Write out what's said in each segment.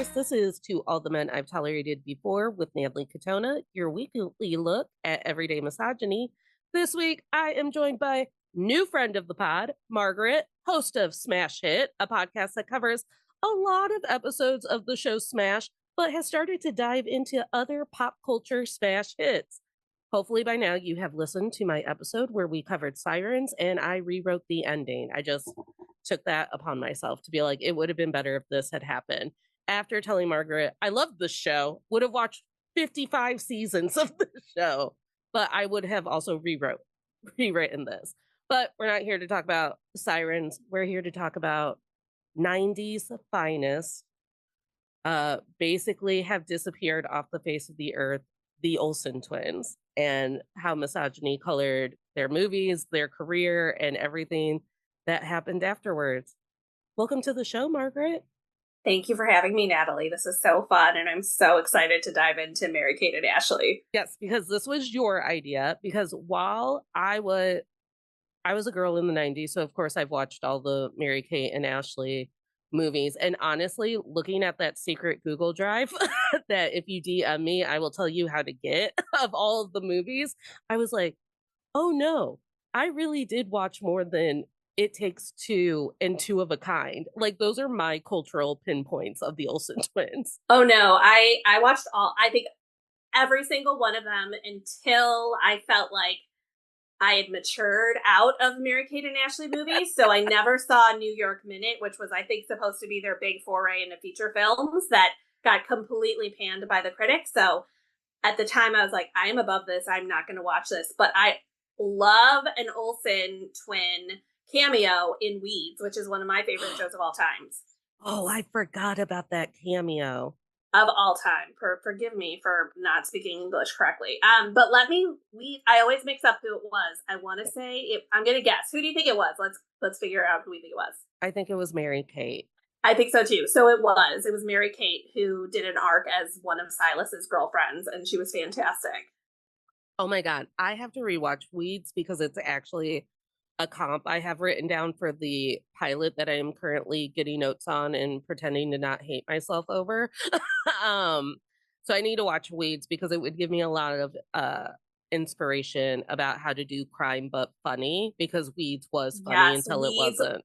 listeners. This is To All the Men I've Tolerated Before with Natalie Katona, your weekly look at everyday misogyny. This week, I am joined by new friend of the pod, Margaret, host of Smash Hit, a podcast that covers a lot of episodes of the show Smash, but has started to dive into other pop culture smash hits. Hopefully, by now, you have listened to my episode where we covered Sirens and I rewrote the ending. I just took that upon myself to be like, it would have been better if this had happened. After telling Margaret, I loved the show, would have watched 55 seasons of the show, but I would have also rewritten this. But we're not here to talk about Sirens. We're here to talk about 90s finest, basically have disappeared off the face of the earth, the Olsen twins, and how misogyny colored their movies, their career, and everything that happened afterwards. Welcome to the show, Margaret. Thank you for having me, Natalie. This is so fun, and I'm so excited to dive into Mary-Kate and Ashley. Yes, because this was your idea. Because while I was a girl in the 90s, so of course I've watched all the Mary-Kate and Ashley movies. And honestly, looking at that secret Google Drive that if you DM me, I will tell you how to get of all of the movies, I was like, oh no, I really did watch more than It Takes Two and Two of a Kind. Like, those are my cultural pinpoints of the Olsen twins. Oh no, I watched I think every single one of them until I felt like I had matured out of Mary-Kate and Ashley movies. So I never saw New York Minute, which was, I think, supposed to be their big foray into feature films that got completely panned by the critics. So at the time I was like, I am above this. I'm not going to watch this. But I love an Olsen twin cameo in Weeds, which is one of my favorite shows of all times. Oh, I forgot about that cameo. Of all time. Forgive me for not speaking English correctly. But I always mix up who it was. I want to say I'm gonna guess. Who do you think it was? Let's figure out who we think it was. I think it was Mary-Kate. I think so too. So it was Mary-Kate who did an arc as one of Silas's girlfriends, and she was fantastic. Oh my God. I have to rewatch Weeds because it's actually a comp I have written down for the pilot that I am currently getting notes on and pretending to not hate myself over. So I need to watch Weeds because it would give me a lot of inspiration about how to do crime but funny, because Weeds was funny Yes, until it Weeds, wasn't.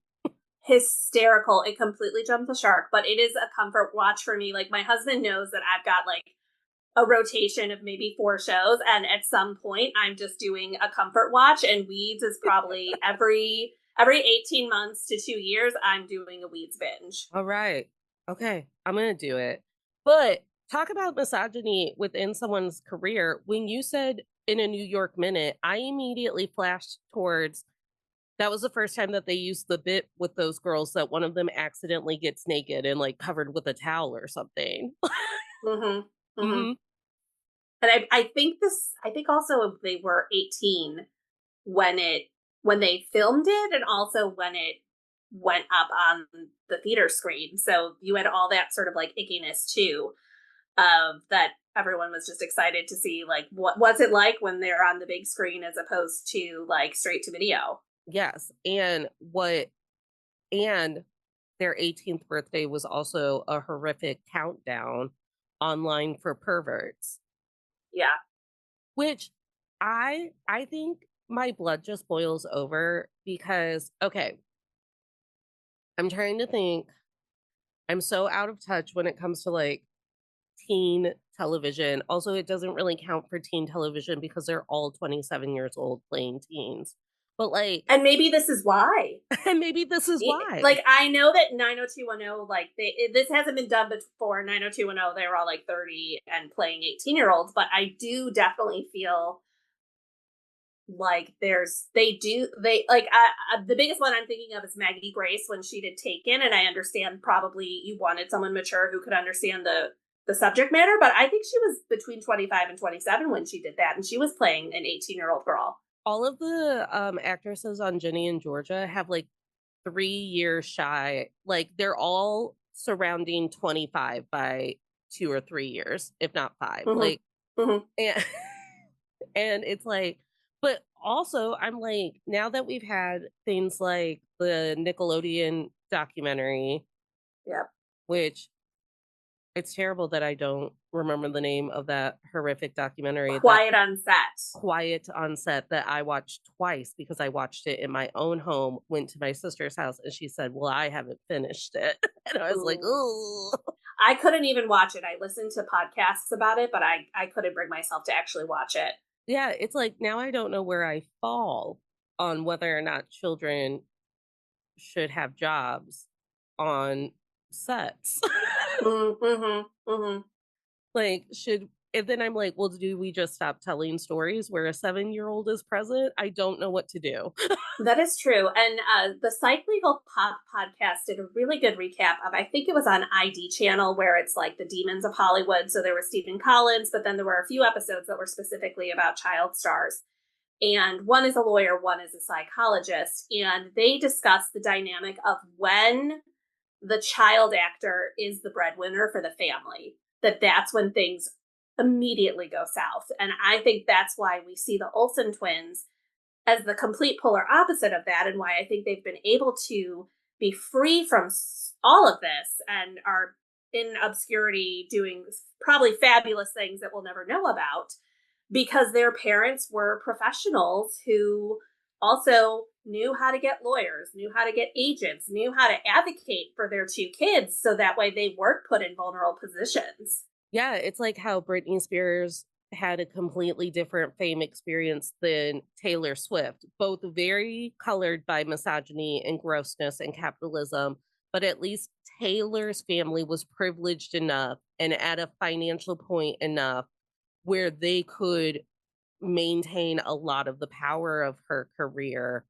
hysterical. It completely jumped the shark, but it is a comfort watch for me. Like, my husband knows that I've got like a rotation of maybe 4 shows, and at some point I'm just doing a comfort watch, and Weeds is probably every 18 months to 2 years I'm doing a Weeds binge. All right. Okay. I'm going to do it. But talk about misogyny within someone's career. When you said in a New York Minute, I immediately flashed towards that was the first time that they used the bit with those girls that one of them accidentally gets naked and like covered with a towel or something. Mm-hmm. Mm-hmm. hmm And I think also they were 18 when they filmed it, and also when it went up on the theater screen. So you had all that sort of like ickiness too, that everyone was just excited to see, like, what was it like when they're on the big screen as opposed to like straight to video. Yes. And their 18th birthday was also a horrific countdown online for perverts, Yeah. which I think my blood just boils over because, okay, I'm trying to think. I'm so out of touch when it comes to like teen television. Also, it doesn't really count for teen television because they're all 27 years old playing teens. But like, And maybe this is why. and maybe this is why. Like, I know that 90210, like, this hasn't been done before. 90210, they were all like 30 and playing 18-year-olds, but I do definitely feel like the biggest one I'm thinking of is Maggie Grace when she did Taken, and I understand probably you wanted someone mature who could understand the subject matter, but I think she was between 25 and 27 when she did that, and she was playing an 18-year-old girl. All of the actresses on Ginny and Georgia have like 3 years shy. Like, they're all surrounding 25 by 2 or 3 years, if not 5. Mm-hmm. Like, Mm-hmm. and and it's like, but also I'm like, now that we've had things like the Nickelodeon documentary, Yeah. which It's terrible that I don't remember the name of that horrific documentary, that Quiet on Set. Quiet on Set, that I watched twice because I watched it in my own home, went to my sister's house, and she said, "Well, I haven't finished it." And I was like, Ooh. "Ooh." I couldn't even watch it. I listened to podcasts about it, but I couldn't bring myself to actually watch it. Yeah, it's like now I don't know where I fall on whether or not children should have jobs on sets. Mhm, mhm. Like, should and then I'm like, "Well, do we just stop telling stories where a seven-year-old is present?" I don't know what to do. That is true. And the Psych Legal Pop podcast did a really good recap of, I think it was on ID channel, where it's like the demons of Hollywood. So there was Stephen Collins, but then there were a few episodes that were specifically about child stars. And one is a lawyer, one is a psychologist. And they discussed the dynamic of when the child actor is the breadwinner for the family, that's when things immediately go south. And I think that's why we see the Olsen twins as the complete polar opposite of that, and why I think they've been able to be free from all of this and are in obscurity doing probably fabulous things that we'll never know about, because their parents were professionals who also knew how to get lawyers, knew how to get agents, knew how to advocate for their two kids so that way they weren't put in vulnerable positions. Yeah, it's like how Britney Spears had a completely different fame experience than Taylor Swift, both very colored by misogyny and grossness and capitalism, but at least Taylor's family was privileged enough and at a financial point enough where they could maintain a lot of the power of her career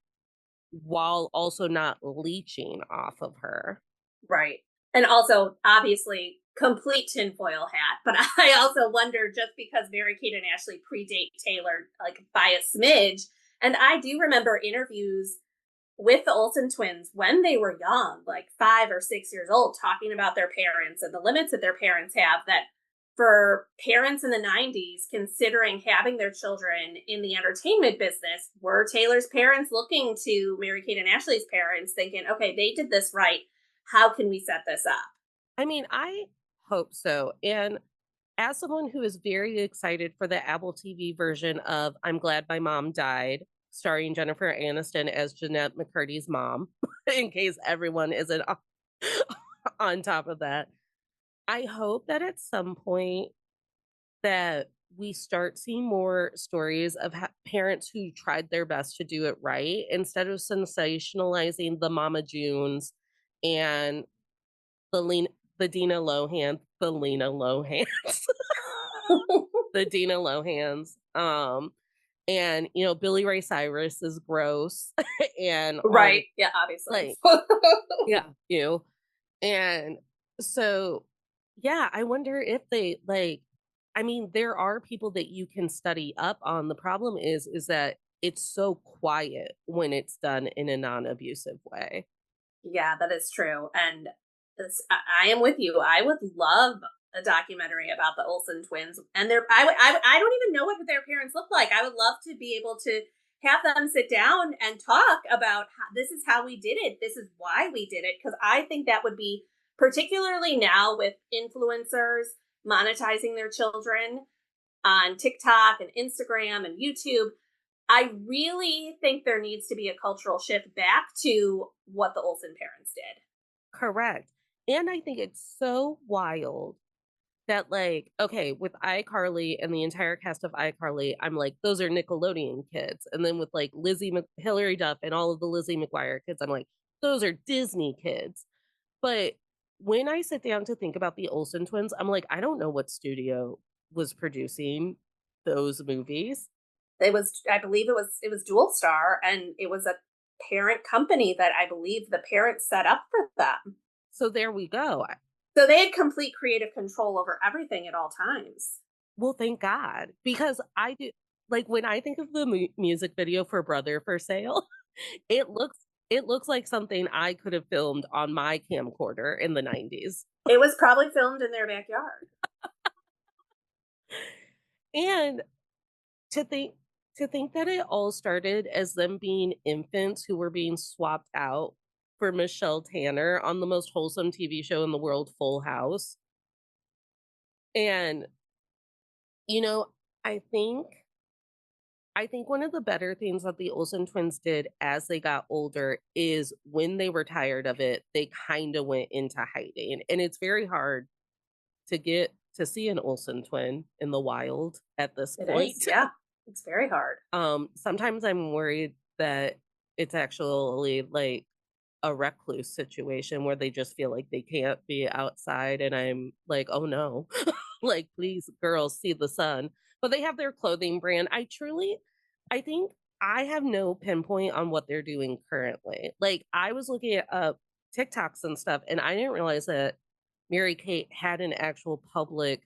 while also not leeching off of her. Right. And also, obviously, complete tinfoil hat. But I also wonder, just because Mary Kate and Ashley predate Taylor like by a smidge. And I do remember interviews with the Olsen twins when they were young, like 5 or 6 years old, talking about their parents and the limits that their parents have. That for parents in the 90s, considering having their children in the entertainment business, were Taylor's parents looking to Mary Kate and Ashley's parents, thinking, okay, they did this right. How can we set this up? I mean, I hope so. And as someone who is very excited for the Apple TV version of I'm Glad My Mom Died, starring Jennifer Aniston as Jeanette McCurdy's mom, in case everyone isn't on top of that, I hope that at some point that we start seeing more stories of parents who tried their best to do it right instead of sensationalizing the Mama Junes and the Lena, the Dina Lohan, the Lena Lohans, the Dina Lohans. And Billy Ray Cyrus is gross and all Right. Yeah, obviously. like yeah, and so yeah, I wonder if they like I mean, there are people that you can study up on. The problem is that it's so quiet when it's done in a non-abusive way. Yeah, that is true. And I am with you. I would love a documentary about the Olsen twins, and I don't even know what their parents look like. I would love to be able to have them sit down and talk about this is how we did it. This is why we did it. Because I think that would be, particularly now with influencers monetizing their children on TikTok and Instagram and YouTube, I really think there needs to be a cultural shift back to what the Olsen parents did. Correct. And I think it's so wild that, like, okay, with iCarly and the entire cast of iCarly, I'm like, those are Nickelodeon kids. And then with like Hillary Duff and all of the Lizzie McGuire kids, I'm like, those are Disney kids. But when I sit down to think about the Olsen twins, I'm like, I don't know what studio was producing those movies. It was, I believe it was Dual Star, and it was a parent company that I believe the parents set up for them. So there we go. So they had complete creative control over everything at all times. Well, thank God, because I do like when I think of the music video for Brother for Sale, it looks like something I could have filmed on my camcorder in the 90s. It was probably filmed in their backyard. And to think to think that it all started as them being infants who were being swapped out for Michelle Tanner on the most wholesome TV show in the world, Full House. And, you know, I think I think one of the better things that the Olsen twins did as they got older is when they were tired of it, they kinda went into hiding, and it's very hard to get to see an Olsen twin in the wild at this It is, point. yeah. It's very hard. Sometimes I'm worried that it's actually like a recluse situation where they just feel like they can't be outside, and I'm like, "Oh, no." Like, "Please, girls, see the sun." But they have their clothing brand. I think I have no pinpoint on what they're doing currently. Like, I was looking at, TikToks and stuff, and I didn't realize that Mary Kate had an actual public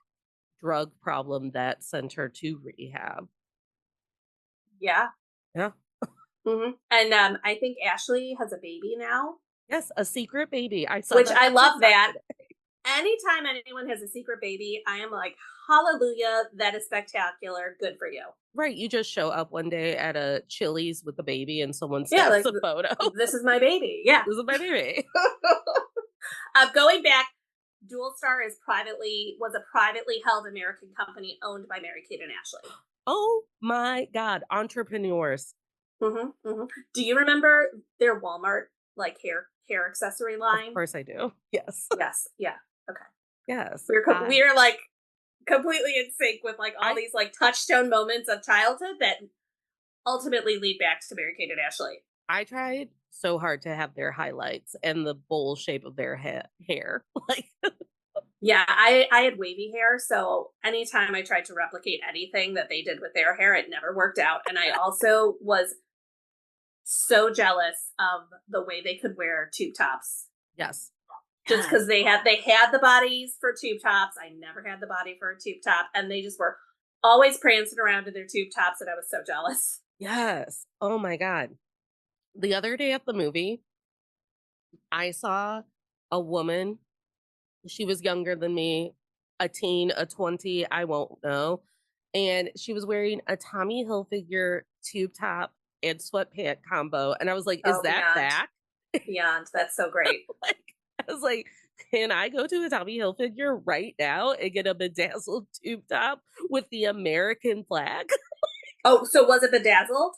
drug problem that sent her to rehab. Yeah. Yeah. And I think Ashley has a baby now, Yes, a secret baby. I saw which that I on love TikTok that. today. Anytime anyone has a secret baby, I am like, hallelujah, that is spectacular. Good for you. Right, you just show up one day at a Chili's with a baby and someone Yeah, snaps like a photo. this is my baby. Yeah. This is my baby. Going back, Dual Star was a privately held American company owned by Mary Kate and Ashley. Oh my god, entrepreneurs. Do you remember their Walmart like hair accessory Of line? course I do. Yes. Yes. Yeah. Okay. Yes. We are like completely in sync with like all I these like touchstone moments of childhood that ultimately lead back to Mary Kate and Ashley. I tried so hard to have their highlights and the bowl shape of their hair. Like, Yeah, I had wavy hair, so anytime I tried to replicate anything that they did with their hair, it never worked out. And I also was so jealous of the way they could wear tube tops. yes. Just because Yes. they had the bodies for tube tops. I never had the body for a tube top, and they just were always prancing around in their tube tops, and I was so jealous. Yes. Oh my god. The other day at the movie, I saw a woman. She was younger than me, a teen, a 20, I won't know, and she was wearing a Tommy Hilfiger tube top and sweatpant combo, and I was like, "Is Oh, that beyond, back?" beyond. That's so great. Like, I was like, "Can I go to a Tommy Hilfiger right now and get a bedazzled tube top with the American flag?" Oh, so was it bedazzled?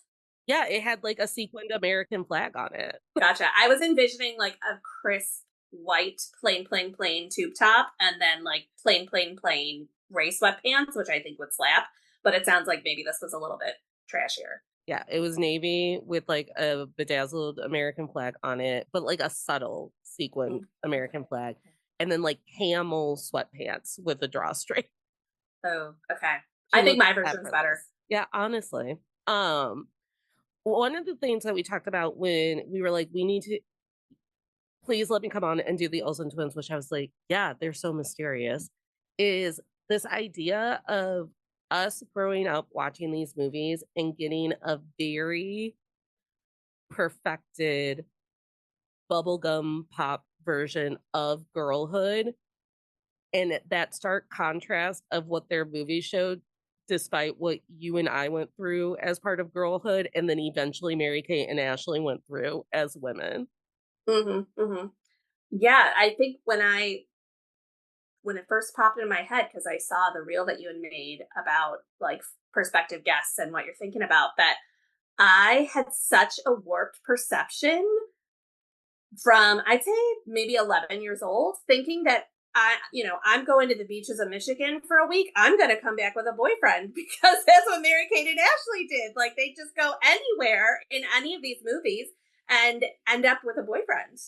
Yeah, it had, like, a sequined American flag on it. Gotcha. I was envisioning like a crisp white, plain tube top, and then like plain gray sweatpants, which I think would slap. But it sounds like maybe this was a little bit trashier. Yeah, it was navy with, like, a bedazzled American flag on it, but, like, a subtle sequined Mm, okay. American flag, and then, like, camel sweatpants with a drawstring. Oh, okay. She I think looked my version's better. effortless. Yeah, honestly. Um, One of the things that we talked about when we were like, "We need to please let me come on and do the Olsen twins," which I was like, "Yeah, they're so mysterious," is this idea of us growing up watching these movies and getting a very perfected bubblegum pop version of girlhood, and that stark contrast of what their movies showed despite what you and I went through as part of girlhood, and then eventually Mary Kate and Ashley went through as women. Hmm. Yeah, I think when it first popped in my head, because I saw the reel that you had made about like prospective guests and what you're thinking about, that I had such a warped perception from, I'd say, maybe 11 years old, thinking that I'm going to the beaches of Michigan for a week. I'm going to come back with a boyfriend because that's what Mary Kate and Ashley did. Like they just go anywhere in any of these movies and end up with a boyfriend.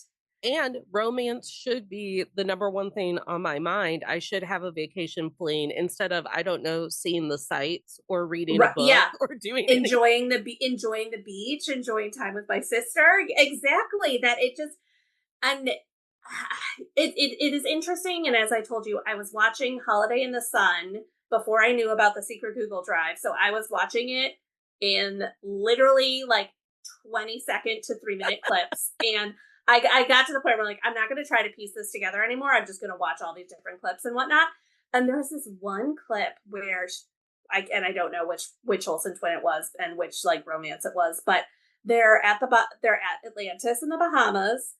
And romance should be the number one thing on my mind. I should have a vacation plane instead of, I don't know, seeing the sights or reading a Right? book Yeah, or doing anything. enjoying the beach, enjoying time with my sister. Exactly. That it just and it is interesting. And as I told you, I was watching Holiday in the Sun before I knew about the secret Google Drive. So I was watching it in literally like 20-second to 3-minute clips. And I got to the point where like, I'm not going to try to piece this together anymore. I'm just going to watch all these different clips and whatnot. And there's this one clip where I don't know which Olsen twin it was and which like romance it was, but they're at Atlantis in the Bahamas,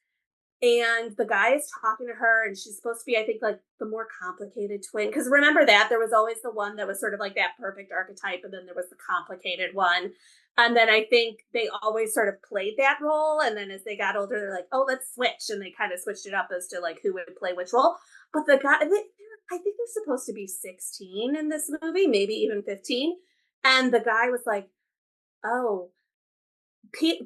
And the guy is talking to her, and she's supposed to be, I think, like the more complicated twin. Because remember that there was always the one that was sort of like that perfect archetype, and then there was the complicated one. And then I think they always sort of played that role. And then as they got older, they're like, oh, let's switch. And they kind of switched it up as to like who would play which role. But the guy, I think they're supposed to be 16 in this movie, maybe even 15. And the guy was like, oh,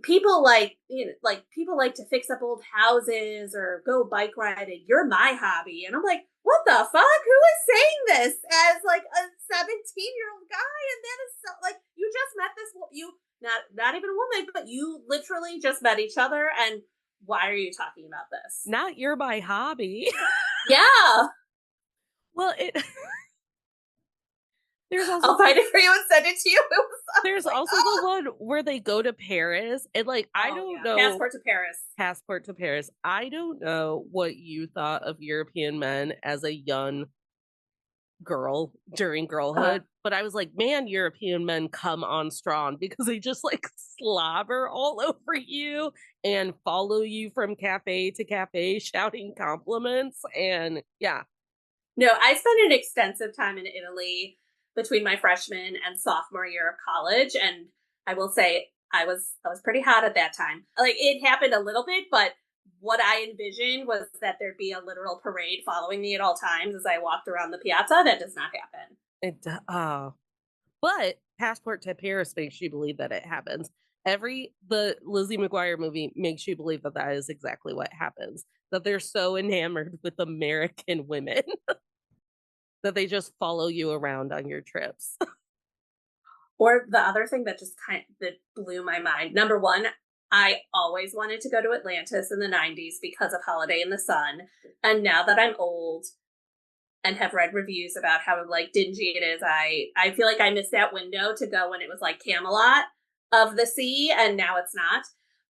people like like people like to fix up old houses or go bike riding. You're my hobby, and I'm like, what the fuck? Who is saying this as like a 17-year-old guy? And that is so like you just met this you not even a woman, but you literally just met each other, and why are you talking about this? Not you're my hobby. Yeah, Well, it there's also I'll find it for you and send it to you. It was I was there's like, also the oh, one where they go to Paris and, like, I oh don't yeah, know passport to Paris. Passport to Paris. I don't know what you thought of European men as a young girl during Uh, girlhood, but I was like, "Man, European men come on strong because they just, like, slobber all over you and follow you from cafe to cafe shouting compliments," and yeah. No, I spent an extensive time in Italy between my freshman and sophomore year of college, and I will say I was pretty hot at that time. Like it happened a little bit, but what I envisioned was that there'd be a literal parade following me at all times as I walked around the piazza. That does not happen. But Passport to Paris makes you believe that it happens. The Lizzie McGuire movie makes you believe that that is exactly what happens, that they're so enamored with American women that they just follow you around on your trips. Or the other thing that just kind that blew my mind. Number one, I always wanted to go to Atlantis in the 90s because of Holiday in the Sun. And now that I'm old and have read reviews about how like dingy it is, I feel like I missed that window to go when it was like Camelot of the sea, and now it's not.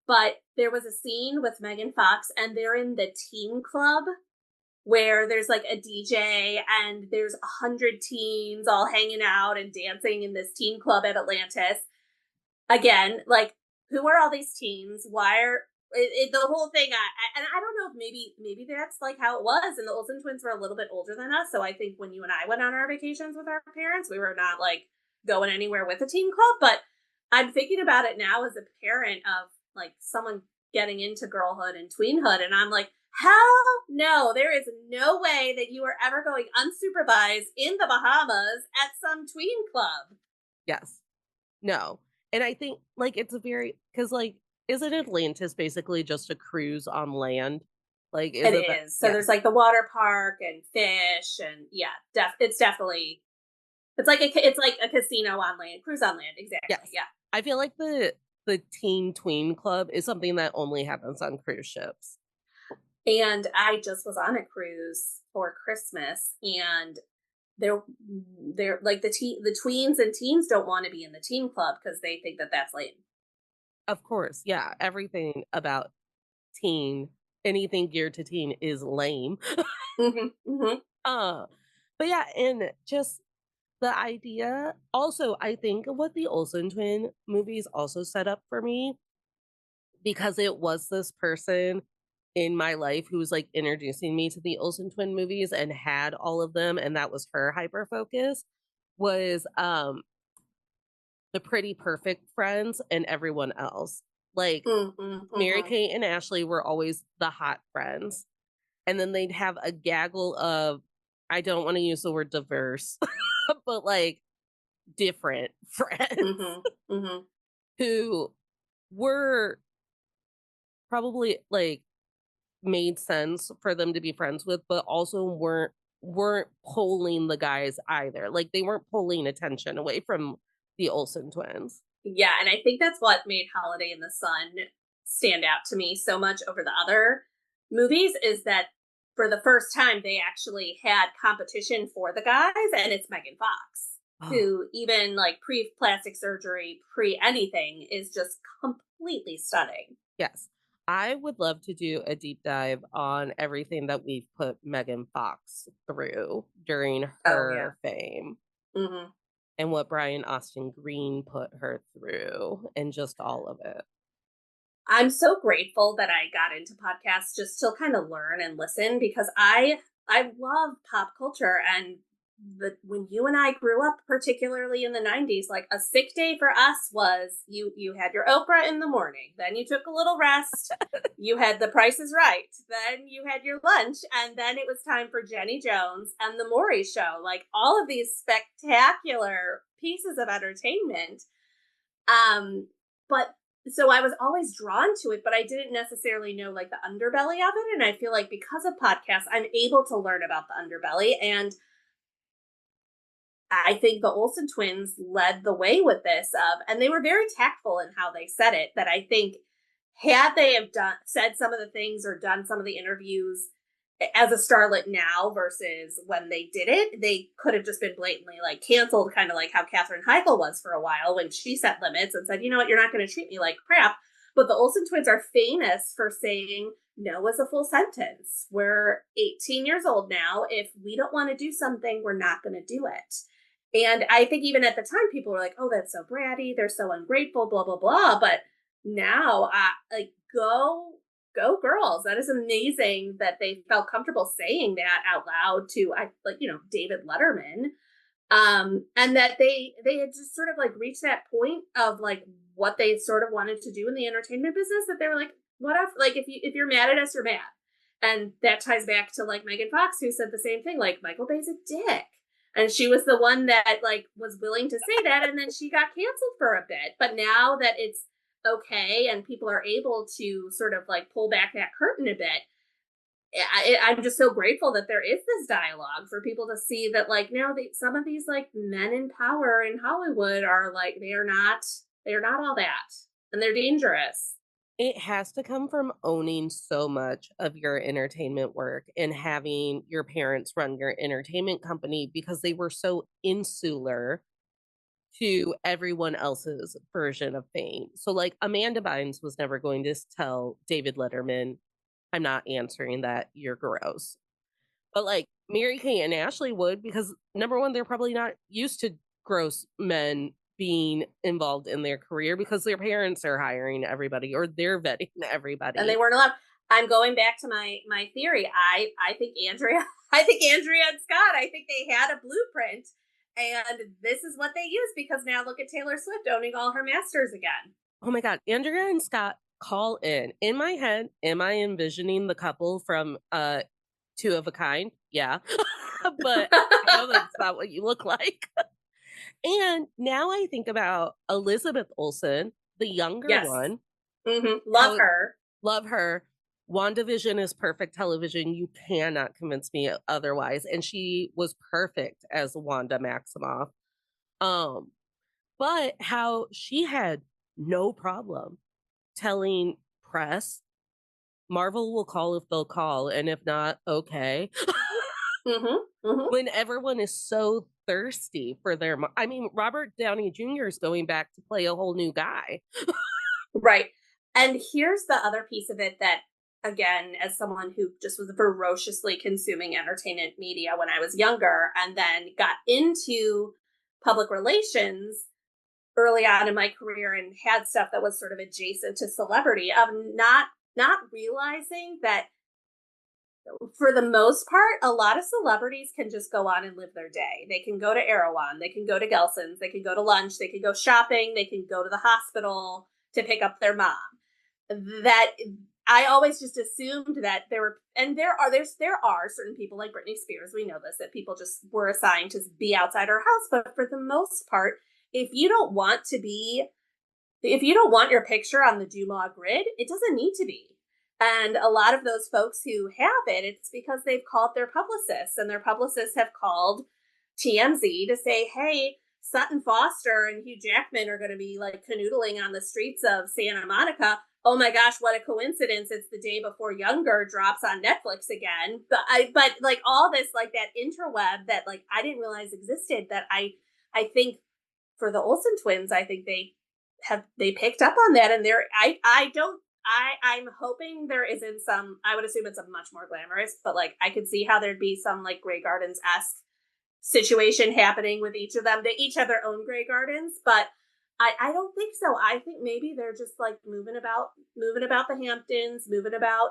But there was a scene with Megan Fox, and they're in the teen club where there's like a DJ and there's 100 teens all hanging out and dancing in this teen club at Atlantis. Again, like who are all these teens? Why are the whole thing? And I don't know if maybe that's like how it was. And the Olsen twins were a little bit older than us, so I think when you and I went on our vacations with our parents, we were not like going anywhere with a teen club. But I'm thinking about it now as a parent of like someone getting into girlhood and tweenhood, and I'm like, hell no, there is no way that you are ever going unsupervised in the Bahamas at some tween club. Yes. No. And I think, like, it's a very because, like, isn't Atlantis basically just a cruise on land? Like, It isn't that is. So yeah. there's like the water park and fish, and yeah, it's definitely it's like a casino on land, cruise on land. Exactly. Yes. Yeah. I feel like the teen tween club is something that only happens on cruise ships. And I just was on a cruise for Christmas, and they're they're like the tweens and teens don't want to be in the teen club because they think that that's lame. Of course, yeah, everything about teen anything geared to teen is lame. Hmm. Hmm. Uh, but yeah, and just the idea also, I think what the Olsen twin movies also set up for me, because it was this person in my life who was, like, introducing me to the Olsen twin movies and had all of them, and that was her hyper focus, was, the Pretty Perfect friends and everyone else. Like, Hmm. Mary Hmm. Kate and Ashley were always the hot friends, and then they'd have a gaggle of I don't wanna use the word diverse, but, like, different friends Hmm. Hmm. who were probably, like, made sense for them to be friends with, but also weren't pulling the guys either. Like, they weren't pulling attention away from the Olsen twins. Yeah, and I think that's what made Holiday in the Sun stand out to me so much over the other movies is that for the first time they actually had competition for the guys, and it's Megan Fox, Oh, who even like pre plastic surgery, pre anything is just completely stunning. yes. I would love to do a deep dive on everything that we've put Megan Fox through during Oh yeah. her fame Hmm. and what Brian Austin Green put her through and just all of it. I'm so grateful that I got into podcasts just to kind of learn and listen, because I love pop culture. And when you and I grew up, particularly in the 90s, like a sick day for us was you had your Oprah in the morning, then you took a little rest, you had The Price is Right, then you had your lunch, and then it was time for Jenny Jones and The Maury Show. Like all of these spectacular pieces of entertainment. But so I was always drawn to it, but I didn't necessarily know like the underbelly of it. And I feel like because of podcasts, I'm able to learn about the underbelly. And I think the Olsen twins led the way with this and they were very tactful in how they said it, that I think had they have said some of the things or done some of the interviews as a starlet now versus when they did it, they could have just been blatantly like canceled, kind of like how Katherine Heigl was for a while when she set limits and said, you know what, you're not going to treat me like crap. But the Olsen twins are famous for saying no is a full sentence. We're 18 years old now. If we don't want to do something, we're not going to do it. And I think even at the time, people were like, oh, that's so bratty. They're so ungrateful, blah, blah, blah. But now, like, go girls. That is amazing that they felt comfortable saying that out loud to, David Letterman. And that they had just sort of like reached that point of like what they sort of wanted to do in the entertainment business, that they were like, what if, like, if you're mad at us, you're mad. And that ties back to like Megan Fox, who said the same thing, like Michael Bay's a dick. And she was the one that like was willing to say that. And then she got canceled for a bit. But now that it's okay and people are able to sort of like pull back that curtain a bit, I'm just so grateful that there is this dialogue for people to see that like now some of these like men in power in Hollywood are like, they're not all that, and they're dangerous. It has to come from owning so much of your entertainment work and having your parents run your entertainment company because they were so insular to everyone else's version of fame. So, like, Amanda Bynes was never going to tell David Letterman, I'm not answering that, you're gross. But, like, Mary Kate and Ashley would because, number one, they're probably not used to gross men being involved in their career because their parents are hiring everybody or they're vetting And they everybody. weren't allowed. I'm going back to my theory. I think Andrea I think Andrea and Scott, I think they had a blueprint, and this is what they use, because now look at Taylor Swift owning all her masters again. Oh my God. Andrea and Scott call in. In my head, am I envisioning the couple from Two of a Kind? Yeah. But I know that's not what you look like. And now I think about Elizabeth Olsen, the younger Yes. one. Love her. Love her. WandaVision is perfect television. You cannot convince me otherwise. And she was perfect as Wanda Maximoff. Um, but how she had no problem telling press, Marvel will call if they'll call, and if not, okay. When everyone is so thirsty for their, I mean, Robert Downey Jr. is going back to play a whole new guy. Right. And here's the other piece of it that, again, as someone who just was ferociously consuming entertainment media when I was younger and then got into public relations early on in my career and had stuff that was sort of adjacent to celebrity, of not realizing that for the most part, a lot of celebrities can just go on and live their day. They can go to Erewhon, they can go to Gelson's, they can go to lunch, they can go shopping, they can go to the hospital to pick up their mom. That I always just assumed that there were, and there are certain people like Britney Spears, we know this, that people just were assigned to be outside her house. But for the most part, if you don't want your picture on the Dumas grid, it doesn't need to be. And a lot of those folks who have it, it's because they've called their publicists, and their publicists have called TMZ to say, hey, Sutton Foster and Hugh Jackman are going to be like canoodling on the streets of Santa Monica. Oh my gosh, what a coincidence. It's the day before Younger drops on Netflix again. But like all this, like that interweb that like I didn't realize existed, that I think for the Olsen twins, I think they picked up on that. And I'm hoping there isn't some, I would assume it's a much more glamorous, but like I could see how there'd be some like Grey Gardens-esque situation happening with each of them. They each have their own Grey Gardens, but I don't think so. I think maybe they're just like moving about the Hamptons, moving about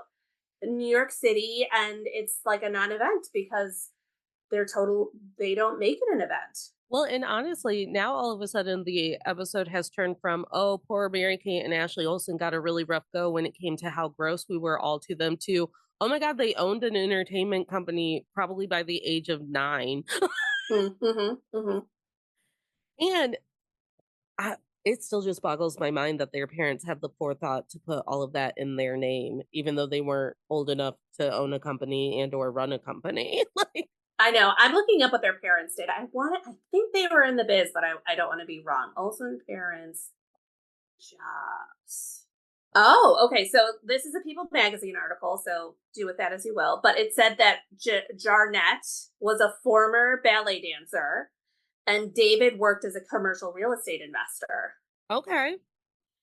New York City, and it's like a non-event because they don't make it an event. Well, and honestly, now all of a sudden the episode has turned from, oh, poor Mary Kate and Ashley Olsen got a really rough go when it came to how gross we were all to them, to, oh my God, they owned an entertainment company probably by the age of 9. Mm-hmm, mm-hmm. And I, it still just boggles my mind that their parents have the forethought to put all of that in their name, even though they weren't old enough to own a company and or run a company. Like, I know. I'm looking up what their parents did. I think they were in the biz, but I don't want to be wrong. Olsen parents jobs. Oh, okay. So this is a People magazine article, so do with that as you will. But it said that Jarnett was a former ballet dancer and David worked as a commercial real estate investor. okay.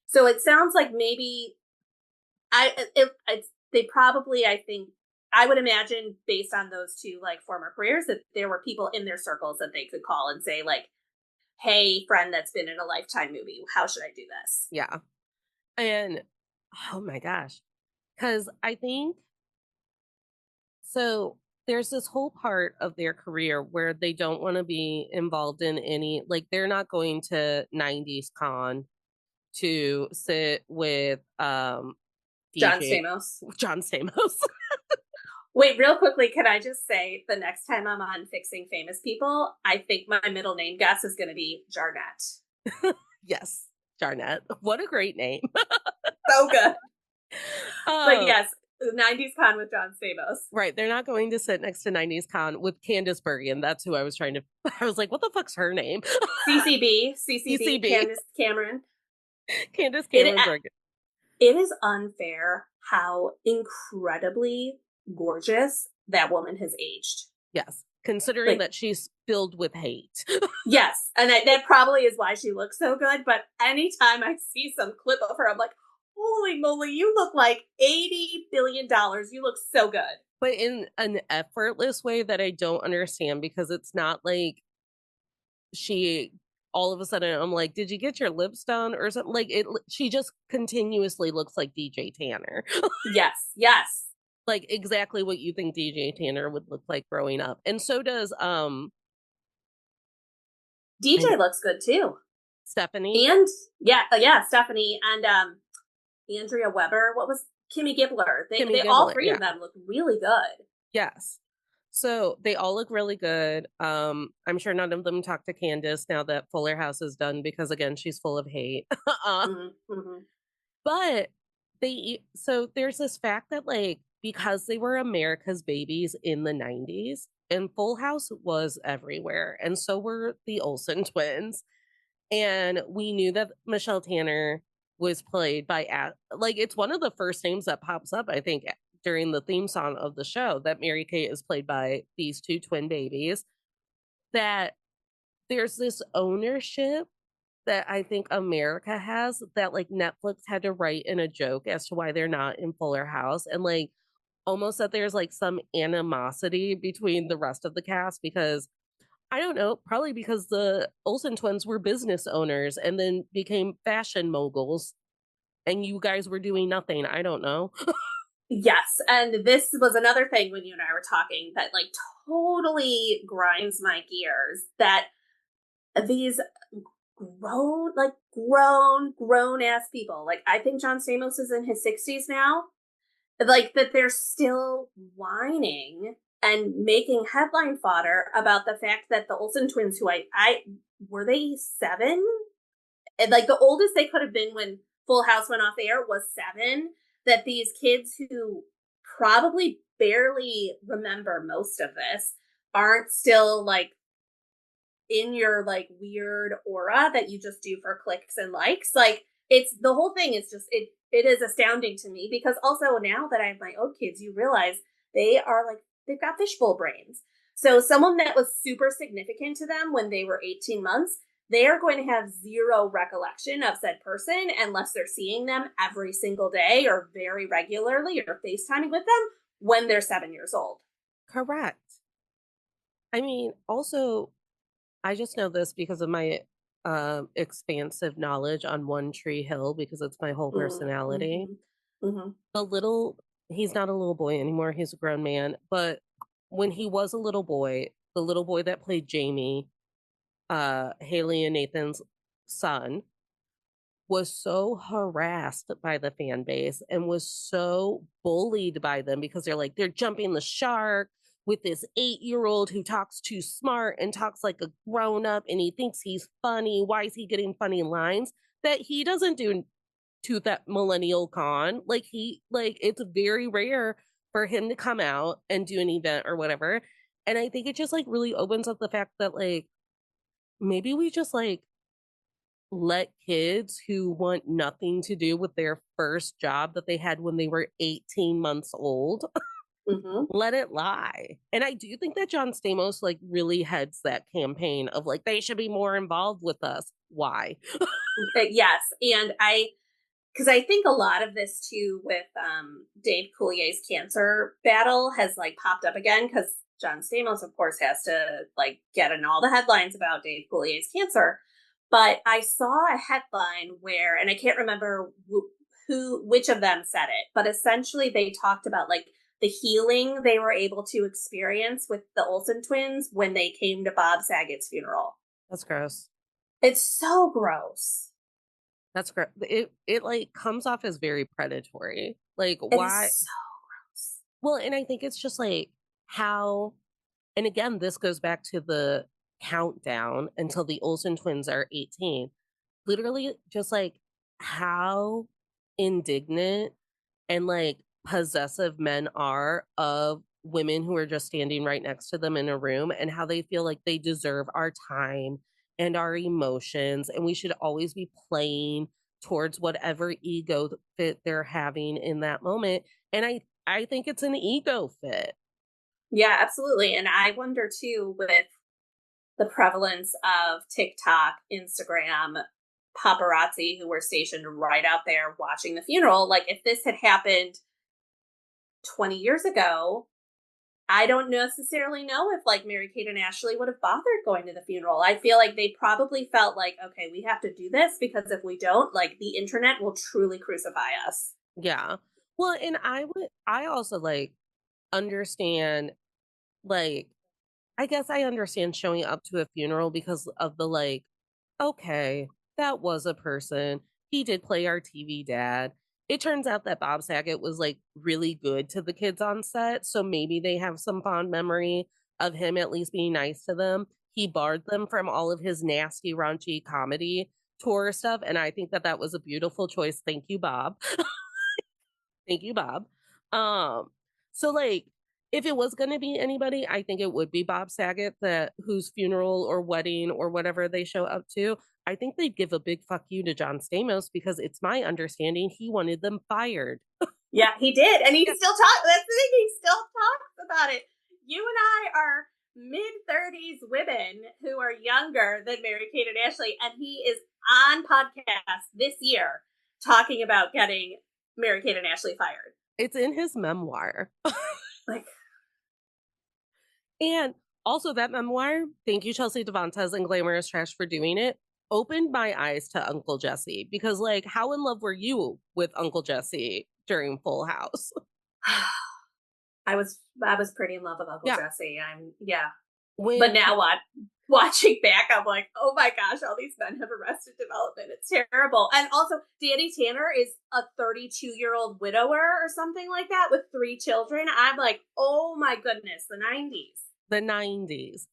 So it sounds like maybe they probably, I think, I would imagine based on those two like former careers that there were people in their circles that they could call and say like, "Hey, friend that's been in a Lifetime movie, how should I do this?" Yeah. And oh my gosh. Because I think so there's this whole part of their career where they don't want to be involved in any, like, they're not going to 90s con to sit with John DJ Stamos. John Stamos. Wait, real quickly, can I just say the next time I'm on Fixing Famous People, I think my middle name guess is going to be Jarnett. Yes, Jarnett. What a great name. So good. But um, yes, 90s con with John Stamos. right. They're not going to sit next to 90s con with Candace Bergen. That's who I was trying to I was like, what the fuck's her name? CCB, CCB. Candace Cameron. Candace It Cameron Bergen. it is unfair how incredibly gorgeous that woman has aged. Yes. Considering Like, that she's filled with hate. yes, and that probably is why she looks so good. But anytime I see some clip of her, I'm like, holy moly, you look like $80 billion. You look so good. But in an effortless way that I don't understand, because it's not like she all of a sudden I'm like, did you get your lips done or something? Like, she just continuously looks like DJ Tanner. Yes, yes. Like exactly what you think DJ Tanner would look like growing up. And so does I DJ looks good too. Stephanie. And yeah, Stephanie and Andrea Weber. What was Kimmy Gibbler? Kimmy They all Gibbler. three Yeah. of them look really good. Yes. So they all look really good. I'm sure none of them talk to Candace now that Fuller House is done, because again, she's full of hate. Mm-hmm. But so there's this fact that, like, because they were America's babies in the 90s and Full House was everywhere, and so were the Olsen twins. And we knew that Michelle Tanner was played by, like, it's one of the first names that pops up, I think, during the theme song of the show, that Mary Kate is played by these two twin babies. That there's this ownership that I think America has, that like Netflix had to write in a joke as to why they're not in Fuller House, and like almost that there's like some animosity between the rest of the cast, because I don't know, probably because the Olsen twins were business owners and then became fashion moguls and you guys were doing nothing. I don't know. Yes, and this was another thing when you and I were talking that like totally grinds my gears. That these grown ass people, like I think John Stamos is in his 60s now, like that they're still whining and making headline fodder about the fact that the Olsen twins, who I were they 7? And like the oldest they could have been when Full House went off air was 7. That these kids who probably barely remember most of this aren't still like in your like weird aura that you just do for clicks and likes. Like it's the whole thing is just it is astounding to me, because also now that I have my own kids, you realize they are like they've got fishbowl brains. So someone that was super significant to them when they were 18 months, they are going to have zero recollection of said person unless they're seeing them every single day or very regularly or FaceTiming with them when they're 7 years old. Correct. I mean, also, I just know this because of my expansive knowledge on One Tree Hill because it's my whole personality. Mhm. Mhm. The little he's not a little boy anymore, he's a grown man, but when he was a little boy, the little boy that played Jamie, Haley and Nathan's son, was so harassed by the fan base and was so bullied by them because they're jumping the shark with this 8-year-old who talks too smart and talks like a grown up and he thinks he's funny. Why is he getting funny lines that he doesn't do to that millennial con? It's very rare for him to come out and do an event or whatever. And I think it just really opens up the fact that maybe we just let kids who want nothing to do with their first job that they had when they were 18 months old Mhm. let it lie. And I do think that John Stamos really heads that campaign of they should be more involved with us. Why? Yes, and because I think a lot of this too with Dave Coulier's cancer battle has popped up again because John Stamos, of course, has to get in all the headlines about Dave Coulier's cancer. But I saw a headline where, and I can't remember which of them said it, but essentially they talked about the healing they were able to experience with the Olsen twins when they came to Bob Saget's funeral. That's gross. It's so gross. That's gross. It comes off as very predatory. It is Why? so gross. Well, and I think it's just how, and again, this goes back to the countdown until the Olsen twins are 18. Literally, just how indignant and possessive men are of women who are just standing right next to them in a room and how they feel like they deserve our time and our emotions and we should always be playing towards whatever ego fit they're having in that moment. And I think it's an ego fit. Yeah, absolutely. And I wonder too, with the prevalence of TikTok, Instagram, paparazzi who were stationed right out there watching the funeral, if this had happened 20 years ago, I don't necessarily know if Mary Kate and Ashley would have bothered going to the funeral. I feel like they probably felt okay, we have to do this because if we don't, the internet will truly crucify us. Yeah. Well, and I also understand like I guess I understand showing up to a funeral because of the okay, that was a person. He did play our TV dad. It turns out that Bob Saget was really good to the kids on set. So maybe they have some fond memory of him at least being nice to them. He barred them from all of his nasty, raunchy comedy tour stuff. And I think that that was a beautiful choice. Thank you, Bob. Thank you, Bob. Um, so if it was gonna be anybody, I think it would be Bob Saget that whose funeral or wedding or whatever they show up to. I think they'd give a big fuck you to John Stamos because it's my understanding he wanted them fired. Yeah, he did. And he Yeah. still talks. That's the thing. He still talks about it. You and I are mid-30s women who are younger than Mary Kate and Ashley. And he is on podcast this year talking about getting Mary Kate and Ashley fired. It's in his memoir. Like, And also that memoir, thank you, Chelsea Devantez and Glamorous Trash for doing it, opened my eyes to Uncle Jesse because how in love were you with Uncle Jesse during Full House? I was pretty in love with Uncle Yeah. Jesse. Yeah. When But now what? Watching back, I'm like, oh my gosh, all these men have arrested development. It's terrible. And also, Danny Tanner is a 32-year-old widower or something like that with 3 children. I'm like, oh my goodness, the 90s. the 90s.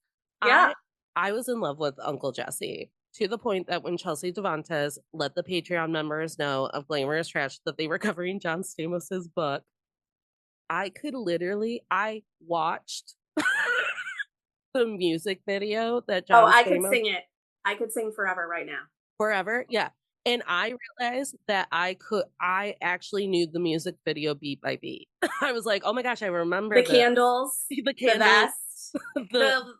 Yeah. I was in love with Uncle Jesse to the point that when Chelsea Devantez let the Patreon members know of Glamorous Trash that they were covering John Stamos's book, I watched the music video that Oh, John I could Stamos sing it. I could sing forever right now. forever. Yeah. And I realized that I actually knew the music video beat by beat. I was like, oh my gosh, I remember The candles, the the candles, vest, the,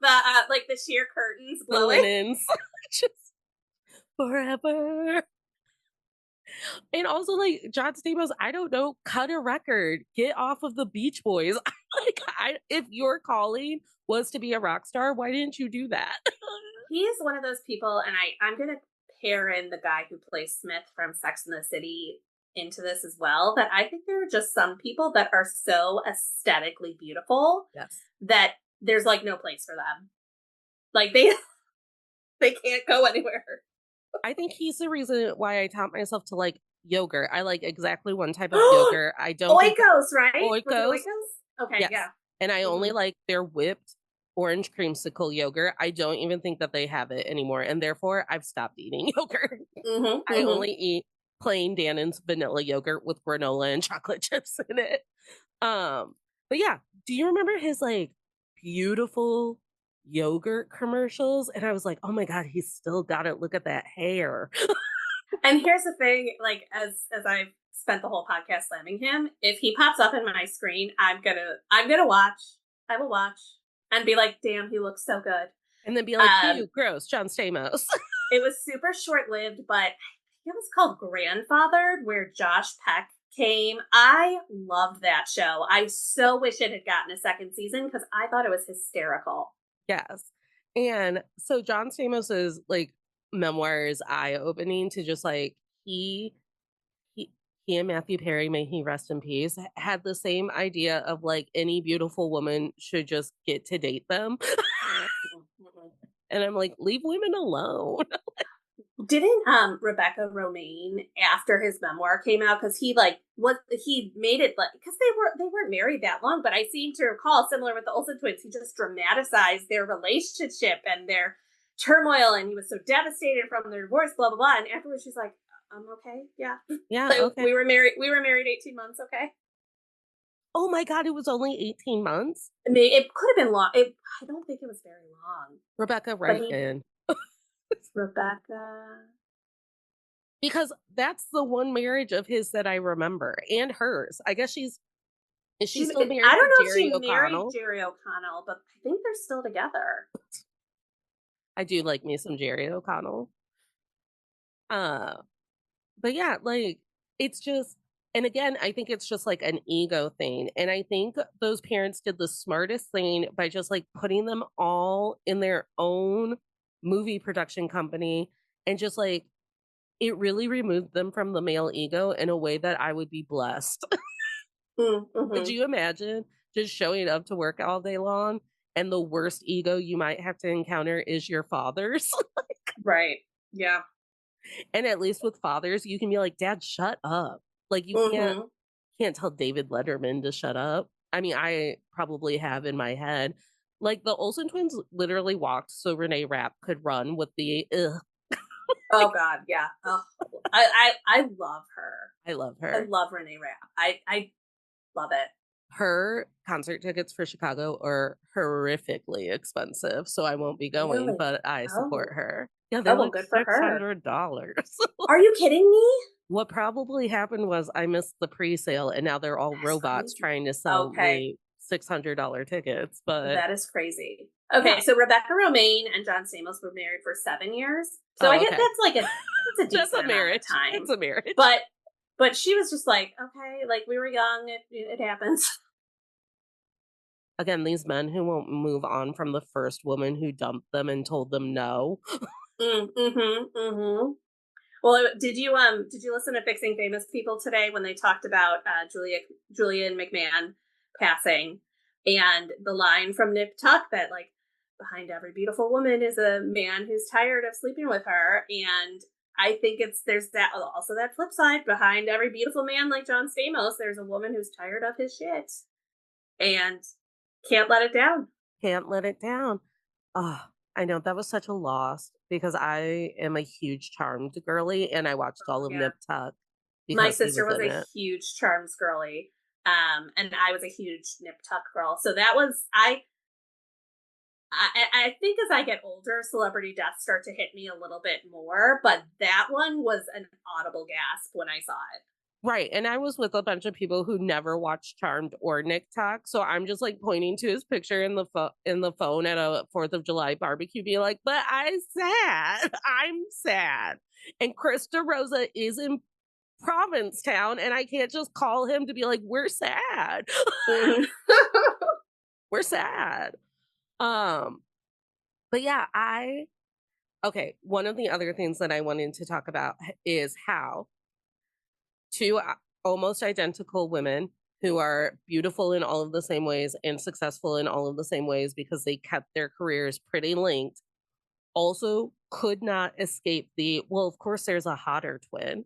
the sheer curtains the blowing. linens. Just forever. And also, John Stamos, I don't know, cut a record, get off of the Beach Boys. If your calling was to be a rock star, why didn't you do that? he's one of those people, and I'm gonna pair in the guy who plays Smith from Sex and the City into this as well. That I think there are just some people that are so aesthetically beautiful Yes. that there's like no place for them. Like they they can't go anywhere. I think he's the reason why I taught myself to like yogurt. I like exactly one type of yogurt. I don't think Oikos, right? Was it Oikos. Oikos? Okay, Yes. yeah. And I only Mhm. like their whipped orange creamsicle yogurt. I don't even think that they have it anymore. And therefore, I've stopped eating yogurt. Mhm. I Mhm. only eat plain Dannon's vanilla yogurt with granola and chocolate chips in it. Um, but yeah, do you remember his like beautiful yogurt commercials? And I was like, oh my God, he's still got it. Look at that hair. And here's the thing, like as I've spent the whole podcast slamming him, if he pops up in my screen, I'm gonna watch. I will watch and be like, damn, he looks so good. And then be like, Um, ew, gross, John Stamos. it was super short lived, but I think it was called Grandfathered, where Josh Peck came. I loved that show. I so wish it had gotten a second season because I thought it was hysterical. Yes. And so John Stamos's like memoir is eye opening to just like he he and Matthew Perry, may he rest in peace, had the same idea of like any beautiful woman should just get to date them. Mhm. And I'm like, leave women alone. Didn't Rebecca Romaine after his memoir came out because he like what he made it like because they weren't married that long, but I seem to recall similar with the Olsen twins, he just dramatized their relationship and their turmoil, and he was so devastated from their divorce, blah blah blah. And afterwards, she's like, "I'm okay, yeah, Yeah, like, okay. we were married 18 months, okay." Oh my God, it was only 18 months. I mean, it could have been long. I don't think it was very long, Rebecca, but right he in. Rebecca. Because that's the one marriage of his that I remember and hers. I guess is she She, still I married don't to know if Jerry she married O'Connell? Jerry O'Connell, but I think they're still together. I do like me some Jerry O'Connell. Uh, but yeah, like it's just, and again, I think it's just like an ego thing. And I think those parents did the smartest thing by just like putting them all in their own movie production company and just like it really removed them from the male ego in a way that I would be blessed. Could Mm-hmm. you imagine just showing up to work all day long and the worst ego you might have to encounter is your father's? Right. Yeah. And at least with fathers, you can be like, "Dad, shut up." Like you Mm-hmm. can't tell David Letterman to shut up. I mean, I probably have in my head. Like the Olsen twins literally walked so Renee Rapp could run with the ugh. Oh God. Yeah. Oh, I love her. I love I her. love Renee Rapp. I love it. Her concert tickets for Chicago are horrifically expensive, so I won't be going, Really? but I support Oh. her. Yeah, they're Oh well, like good for her. $600. Are you kidding me? What probably happened was I missed the pre-sale and now they're all That's robots crazy. trying to sell Okay. me $600 tickets, but That is crazy. yeah. Okay, so Rebecca Romaine and John Stamos were married for 7 years. So I Oh, get okay. that's a That's decent a amount of marriage. That's time. a marriage. But she was just like, okay, like we were young, it happens. Again, these men who won't move on from the first woman who dumped them and told them no. Mm-hmm. Mm-hmm. Well, did you listen to Fixing Famous People today when they talked about Julian McMahon passing and the line from Nip Tuck that like behind every beautiful woman is a man who's tired of sleeping with her, and I think there's that also that flip side behind every beautiful man like John Stamos there's a woman who's tired of his shit and can't let it down. Can't let it down. Oh, I know that was such a loss because I am a huge Charmed girly and I watched all of Yeah. Nip Tuck My because he sister was was in a it. huge Charms girly, and I was a huge Nip Tuck girl. So that was I think as I get older, celebrity deaths start to hit me a little bit more, but that one was an audible gasp when I saw it. Right, and I was with a bunch of people who never watched Charmed or Nick Talk, so I'm just like pointing to his picture in the phone at a 4th of July barbecue, being like, "But I'm sad. I'm sad." And Krista Rosa is in Provincetown, and I can't just call him to be like, "We're sad. Mhm. We're sad." Um, but yeah, I Okay, one of the other things that I wanted to talk about is how 2 almost identical women who are beautiful in all of the same ways and successful in all of the same ways because they kept their careers pretty linked, also could not escape the, "Well, of course, there's a hotter twin."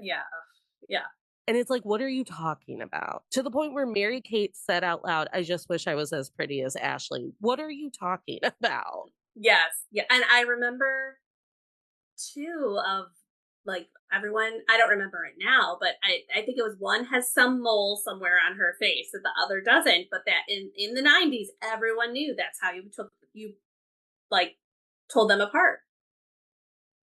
Yeah. Yeah. And it's like, "What are you talking about?" To the point where Mary Kate said out loud, "I just wish I was as pretty as Ashley." What are you talking about? Yes. Yeah. And I remember too of like everyone, I don't remember it now, but I think it was one has some mole somewhere on her face that the other doesn't, but that in the 90s everyone knew that's how you like told them apart.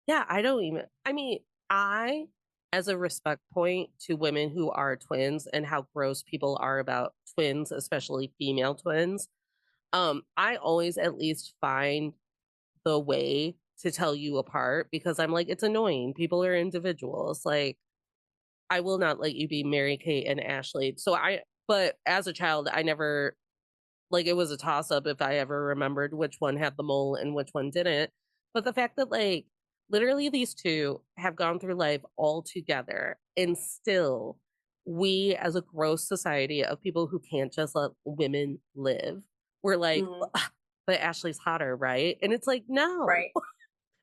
Yeah, I don't even I mean, I as a respect point to women who are twins and how gross people are about twins, especially female twins, I always at least find the way to tell you apart because I'm like, it's annoying. People are individuals. Like, I will not let you be Mary Kate and Ashley. But as a child, I never like, it was a toss up if I ever remembered which one had the mole and which one didn't. But the fact that, like, literally these 2 have gone through life all together and still we as a gross society of people who can't just let women live, we're like, Mhm. "Ugh, but Ashley's hotter, right?" And it's like, "No, Right.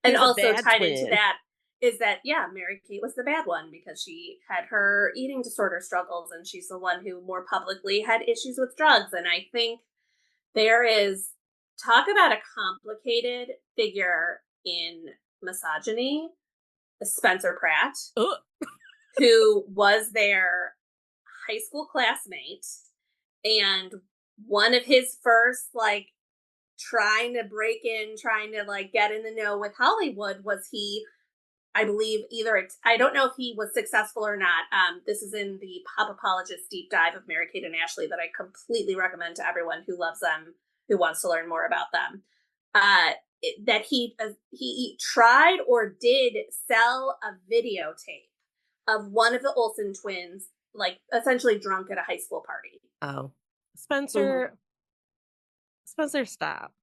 And there's a also bad tied into twin." that is that, yeah, Mary Kate was the bad one because she had her eating disorder struggles and she's the one who more publicly had issues with drugs. And I think there is talk about a complicated figure in misogyny, Spencer Pratt, Ugh. who was their high school classmate. And one of his first, like, trying to break in, trying to like get in the know with Hollywood was he, I believe I don't know if he was successful or not. This is in the Pop Apologist deep dive of Mary Kate and Ashley that I completely recommend to everyone who loves them, who wants to learn more about them. That he tried or did sell a videotape of one of the Olsen twins, like essentially drunk at a high school party. Oh. Hmm. Spencer, stop.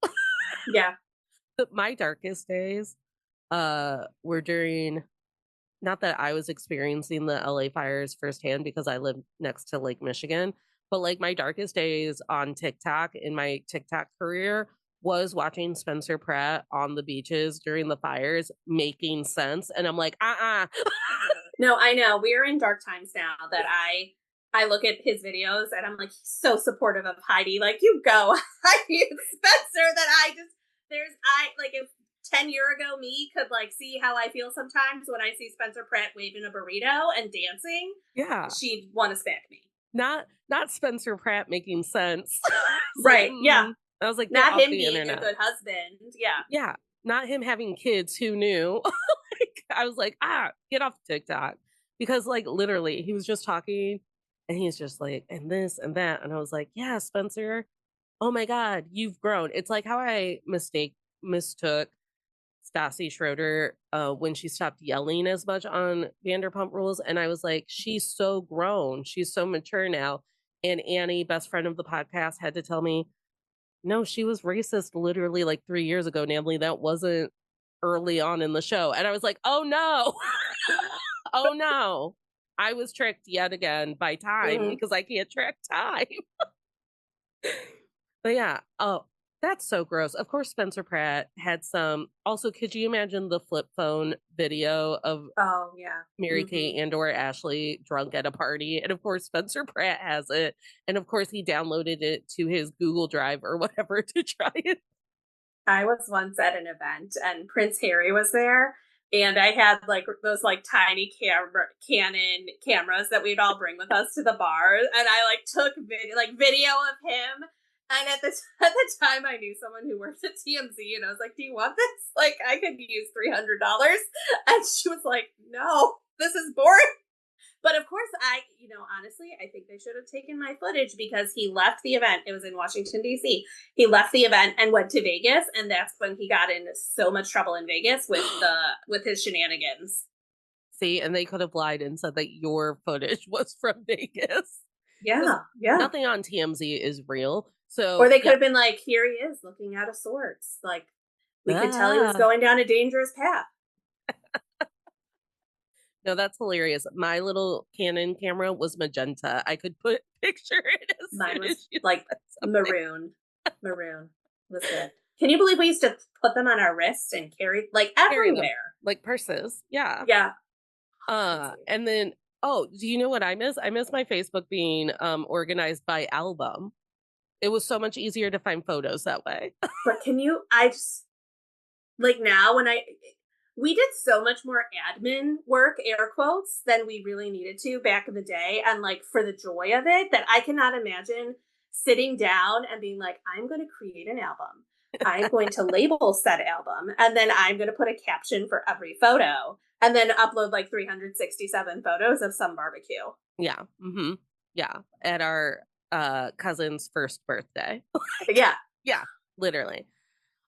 Yeah. My darkest days, were during not that I was experiencing the LA fires firsthand because I live next to Lake Michigan, but, like, my darkest days on TikTok in my TikTok career was watching Spencer Pratt on the beaches during the fires making sense, and I'm like, "Uh-uh." No, I know. We're in dark times now that I look at his videos and I'm like, he's so supportive of Heidi. Like, you go, Heidi and Spencer. That I just there's I like if 10 year ago me could like see how I feel sometimes when I see Spencer Pratt waving a burrito and dancing, Yeah. she'd want to smack me. Not Spencer Pratt making sense. It's like, Right. Yeah. I was like, "Get Not off him the being a internet." good husband. Yeah. Yeah, not him having kids, who knew? Like, I was like, get off TikTok." Because, like, literally, he was just talking, and he's just like, "And this and that," and I was like, "Yeah, Spencer, oh my god, you've grown." It's like how I mistook Stassi Schroeder, when she stopped yelling as much on Vanderpump Rules, and I was like, "She's so grown, she's so mature now," and Annie, best friend of the podcast, had to tell me, "No, she was racist literally, like, 3 years ago, Natalie, that wasn't early on in the show," and I was like, "Oh, no. Oh, no. I was tricked yet again by time Hmm. because I can't track time." But yeah, oh, that's so gross. Of course, Spencer Pratt had some also, could you imagine the flip phone video of Oh yeah. Mary Hmm. Kate and or Ashley drunk at a party? And of course, Spencer Pratt has it, and of course, he downloaded it to his Google Drive or whatever to try it. I was once at an event and Prince Harry was there. And I had like those like tiny Canon cameras that we'd all bring with us to the bar, and I like took video of him. And at the time, I knew someone who worked at TMZ, and I was like, "Do you want this? Like, I could use $300." And she was like, "No, this is boring." But of course, honestly, I think they should have taken my footage because he left the event. It was in Washington, D.C. He left the event and went to Vegas. And that's when he got in so much trouble in Vegas with his shenanigans. See, and they could have lied and said that your footage was from Vegas because Yeah. Yeah. nothing on TMZ is real. Or So, they could yeah, have been like, here he is looking out of sorts. Like, We could tell he was Ah. going down a dangerous path. No, that's hilarious. My little Canon camera was magenta. I could picture it as Mine soon was as you like said something. maroon. Maroon was good. Can you believe we used to put them on our wrists and carry like Carry them everywhere? like purses. Yeah. Yeah. Crazy. And then oh, do you know what I miss? I miss my Facebook being organized by album. It was so much easier to find photos that way. But can you I just like now when I we did so much more admin work, air quotes, than we really needed to back in the day. And like for the joy of it, that I cannot imagine sitting down and being like, I'm going to create an album. I'm going to label said album. And then I'm going to put a caption for every photo and then upload like 367 photos of some barbecue. Yeah. Yeah. At our cousin's first birthday. Yeah. Yeah, literally.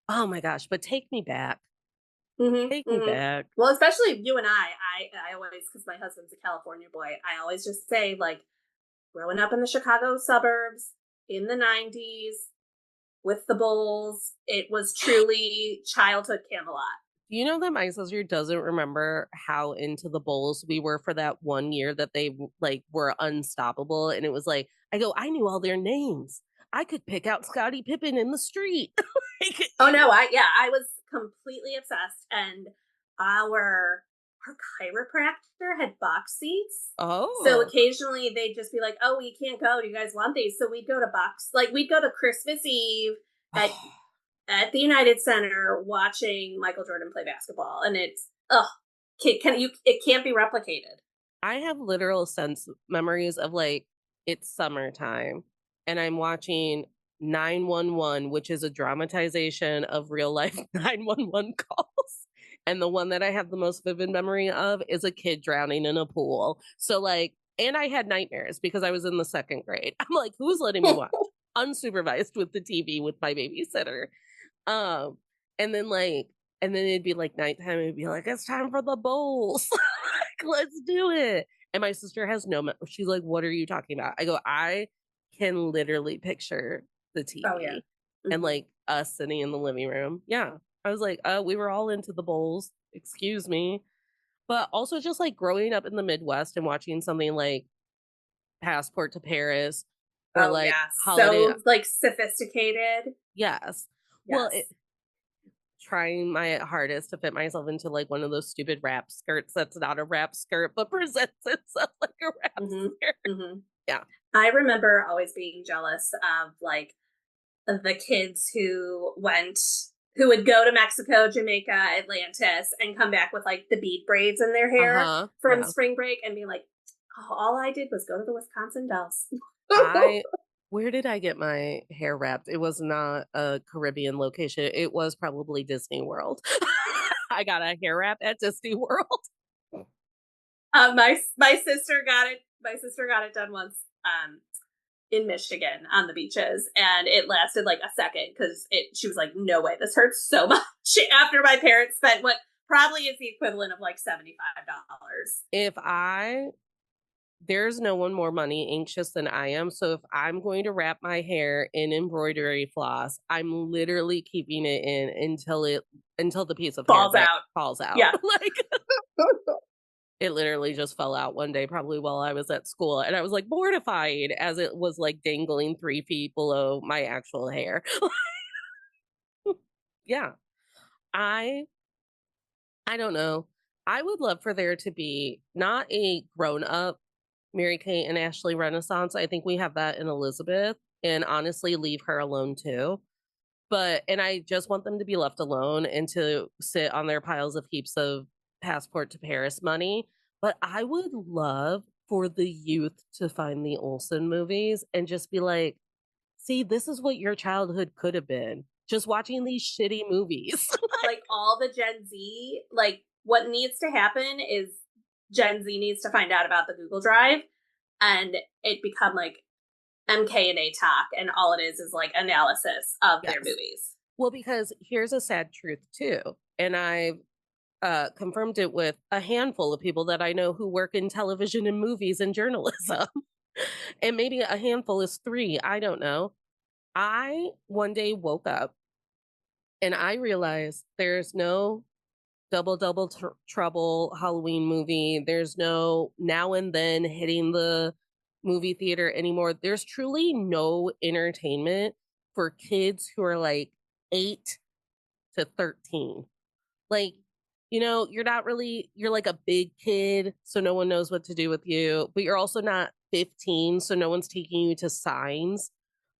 Oh my gosh, but take me back. Take me Hmm. back. Well, especially you and I always, because my husband's a California boy, I always just say like growing up in the Chicago suburbs in the 90s with the Bulls, it was truly childhood Camelot. You know that my sister doesn't remember how into the Bulls we were for that one year that they like were unstoppable, and it was like I go, I knew all their names. I could pick out Scottie Pippen in the street. Like, Oh no, I was completely obsessed, and our chiropractor had box seats. So oh, occasionally they'd just be like, "Oh, we can't go. Do you guys want these?" So we'd go to box, like we'd go to Christmas Eve at the United Center watching Michael Jordan play basketball, and it's can you? It can't be replicated. I have literal sense memories of like it's summertime and I'm watching 911, which is a dramatization of real life 911 calls. And the one that I have the most vivid memory of is a kid drowning in a pool. So, like, and I had nightmares because I was in the second grade. I'm like, who's letting me watch unsupervised with the TV with my babysitter? Um, and then like, and then it'd be like nighttime. It'd be like, it's time for the bowls. Like, let's do it. And my sister has no. She's like, what are you talking about? I go, I can literally picture the Oh yeah. TV and Hmm. like us sitting in the living room. Yeah, I was like, we were all into the bowls. Excuse me, but also just like growing up in the Midwest and watching something like Passport to Paris or Oh like yeah. Holiday. So like sophisticated. Yes. Well, Yes. trying my hardest to fit myself into like one of those stupid wrap skirts that's not a wrap skirt but presents itself like a wrap Hmm. skirt. Hmm. Yeah. I remember always being jealous of like the kids who would go to Mexico, Jamaica, Atlantis, and come back with like the bead braids in their hair Uh-huh. from Yeah. spring break and be like, oh, all I did was go to the Wisconsin Dells. I Where did I get my hair wrapped? It was not a Caribbean location. It was probably Disney World. I got a hair wrap at Disney World. My sister got it. My sister got it done once. In Michigan on the beaches, and it lasted like a second because it. She was like, "No way, this hurts so much." After my parents spent what probably is the equivalent of like $75. If I There's no one more money anxious than I am. So if I'm going to wrap my hair in embroidery floss, I'm literally keeping it in until the piece of hair Falls that out. falls out. Yeah. Like it literally just fell out one day, probably while I was at school. And I was like mortified as it was like dangling 3 feet below my actual hair. Yeah. I I don't know. I would love for there to be not a grown up Mary Kate and Ashley Renaissance. I think we have that in Elizabeth, and honestly, leave her alone too. And I just want them to be left alone and to sit on their piles of heaps of Passport to Paris money. But I would love for the youth to find the Olsen movies and just be like, see, this is what your childhood could have been. Just watching these shitty movies. Like all the Gen Z, like what needs to happen is Gen Z needs to find out about the Google Drive and it become like MK&A talk, and all it is like analysis of their Yes. movies. Well, because here's a sad truth too. And I've confirmed it with a handful of people that I know who work in television and movies and journalism. And maybe a handful is three. I don't know. I one day woke up And I realized there's no Double Trouble Halloween movie. There's no Now and Then hitting the movie theater anymore. There's truly no entertainment for kids who are like 8 to 13. Like, you're like a big kid, so no one knows what to do with you, but you're also not 15, so no one's taking you to signs.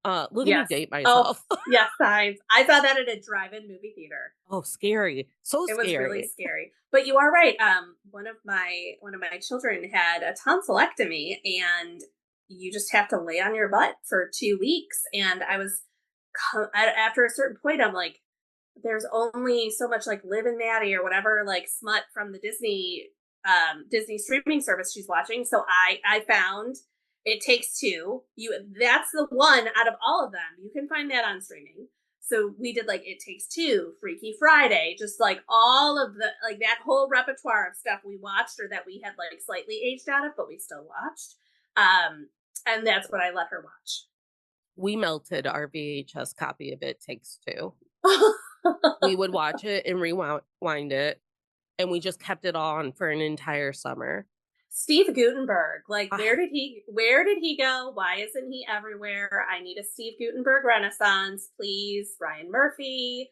Look at me Yes. date Oh, myself. yes, signs. I saw that at a drive-in movie theater. Oh, scary. So It was really scary. scary. But you are right. One of my children had a tonsillectomy, and you just have to lay on your butt for 2 weeks. And after a certain point, I'm like, there's only so much like Liv and Maddie or whatever like smut from the Disney streaming service she's watching. So I found It Takes Two. That's the one out of all of them. You can find that on streaming. So we did like It Takes Two, Freaky Friday, just like all of the like that whole repertoire of stuff we watched or that we had like slightly aged out of, but we still watched. And that's what I let her watch. We melted our VHS copy of It Takes Two. We would watch it and rewind it, and we just kept it on for an entire summer. Steve Gutenberg, like Ah, where did he go? Why isn't he everywhere? I need a Steve Gutenberg renaissance, please. Ryan Murphy,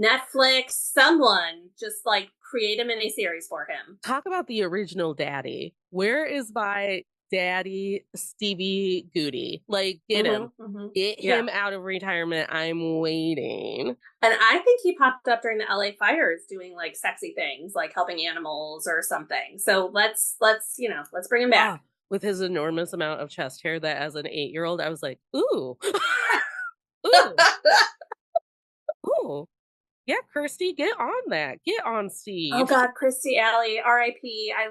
Netflix, someone just like create a miniseries for him. talk about the original daddy. Where is my daddy, Stevie Goody? Like, get him. Get Yeah. him out of retirement. I'm waiting. And I think he popped up during the LA fires doing like sexy things, like helping animals or something. So let's bring him back. Ah, with his enormous amount of chest hair that as an 8-year-old, I was like, ooh. Ooh. Ooh. Yeah, Kirsty, get on that. Get on Oh Steve. God, Christy Alley, R.I.P. I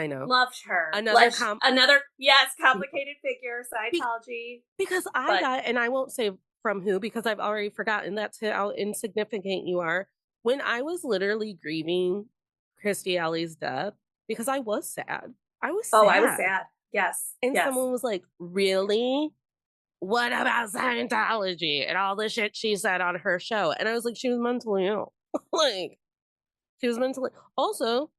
I know. loved her. Another Another yes, complicated figure, Scientology. because I But got, and I won't say from who because I've already forgotten that's how insignificant you are. When I was literally grieving Christy Alley's death, because I was sad. I was oh, I was sad. sad. Yes, And yes. someone was like, really? What about Scientology and all the shit she said on her show? And I was like, she was mentally ill. Like, she was mentally. Also,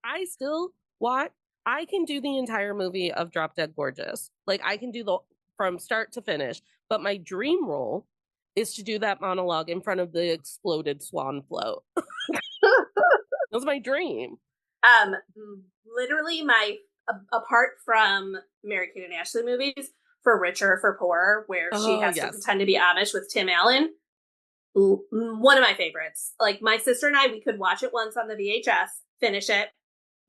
I still watch. I can do the entire movie of Drop Dead Gorgeous. Like, I can do the from start to finish. But my dream role is to do that monologue in front of the exploded swan float. That's my dream. Um, Literally, apart from Mary Kate and Ashley movies, For Richer, For Poorer, where she Oh has to yes. pretend to be Amish with Tim Allen. One of my favorites. Like my sister and I, we could watch it once on the VHS, finish it,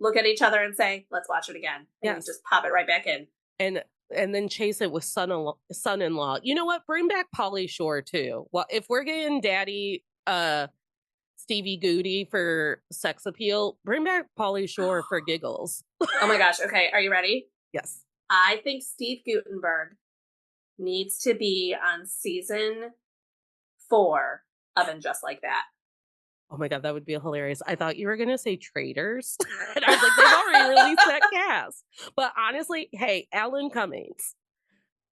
look at each other, and say, "Let's watch it again," and Yes. just pop it right back in. And then chase it with son-in-law. You know what? Bring back Pauly Shore too. Well, if we're getting daddy Stevie Goody for sex appeal, bring back Pauly Shore for giggles. Oh my gosh. Okay. Are you ready? Yes. I think Steve Gutenberg needs to be on season 4 of And Just Like That. Oh my god, that would be hilarious. I thought you were gonna say Traitors. And I was like, they've already released that cast. But honestly, hey, Alan Cummings.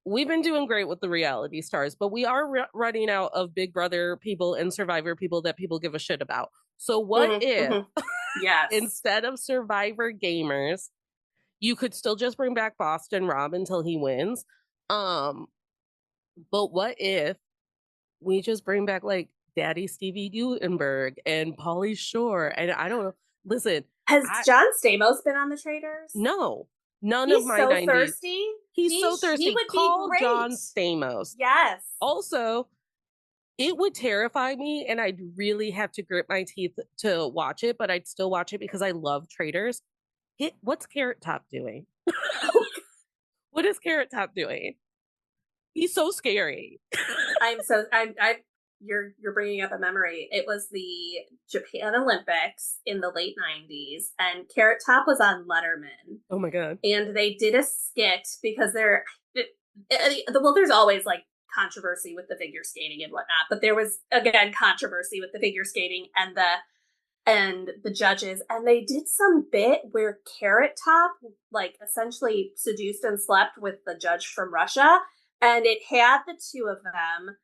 We've been doing great with the reality stars, but we are running out of Big Brother people and Survivor people that people give a shit about. So what if Yes. instead of Survivor gamers, you could still just bring back Boston Rob until he wins? But what if we just bring back like Daddy Stevie Gutenberg and Pauly Shore? And I don't know. Listen, Has John Stamos been on The Traitors? no, none He's of my so 90s. thirsty. He's so thirsty. He would Call be great. John Stamos. Yes. Also, it would terrify me, and I'd really have to grit my teeth to watch it, but I'd still watch it because I love Traitors. What's Carrot Top doing? What is Carrot Top doing? He's so scary. You're bringing up a memory. It was the Japan Olympics in the late 90s, and Carrot Top was on Letterman. Oh my god. And they did a skit because there's always like controversy with the figure skating and whatnot, but there was again controversy with the figure skating and the judges, and they did some bit where Carrot Top like essentially seduced and slept with the judge from Russia, and it had the two of them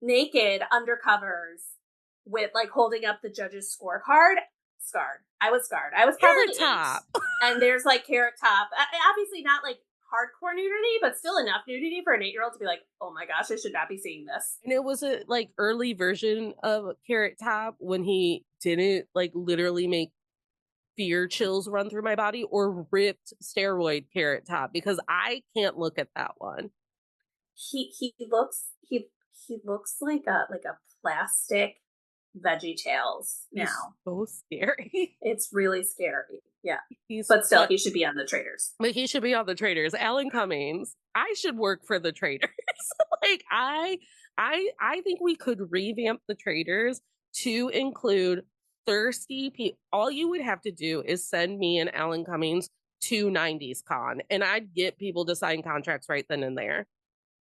naked undercovers with like holding up the judge's scorecard. Scarred. I was scarred. I was probably Carrot 8. Top. And there's like Carrot Top. Obviously not like hardcore nudity, but still enough nudity for an 8-year-old to be like, oh my gosh, I should not be seeing this. And it was a like early version of Carrot Top when he didn't like literally make fear chills run through my body, or ripped steroid Carrot Top, because I can't look at that one. He looks like a plastic Veggie Tales He's now. so scary. It's really scary. Yeah. He's But still, he should be on the Traitors. But he should be on the Traitors. Alan Cummings, I should work for the Traitors. Like I think we could revamp the Traitors to include thirsty people. All you would have to do is send me and Alan Cummings to 90s Con, and I'd get people to sign contracts right then and there.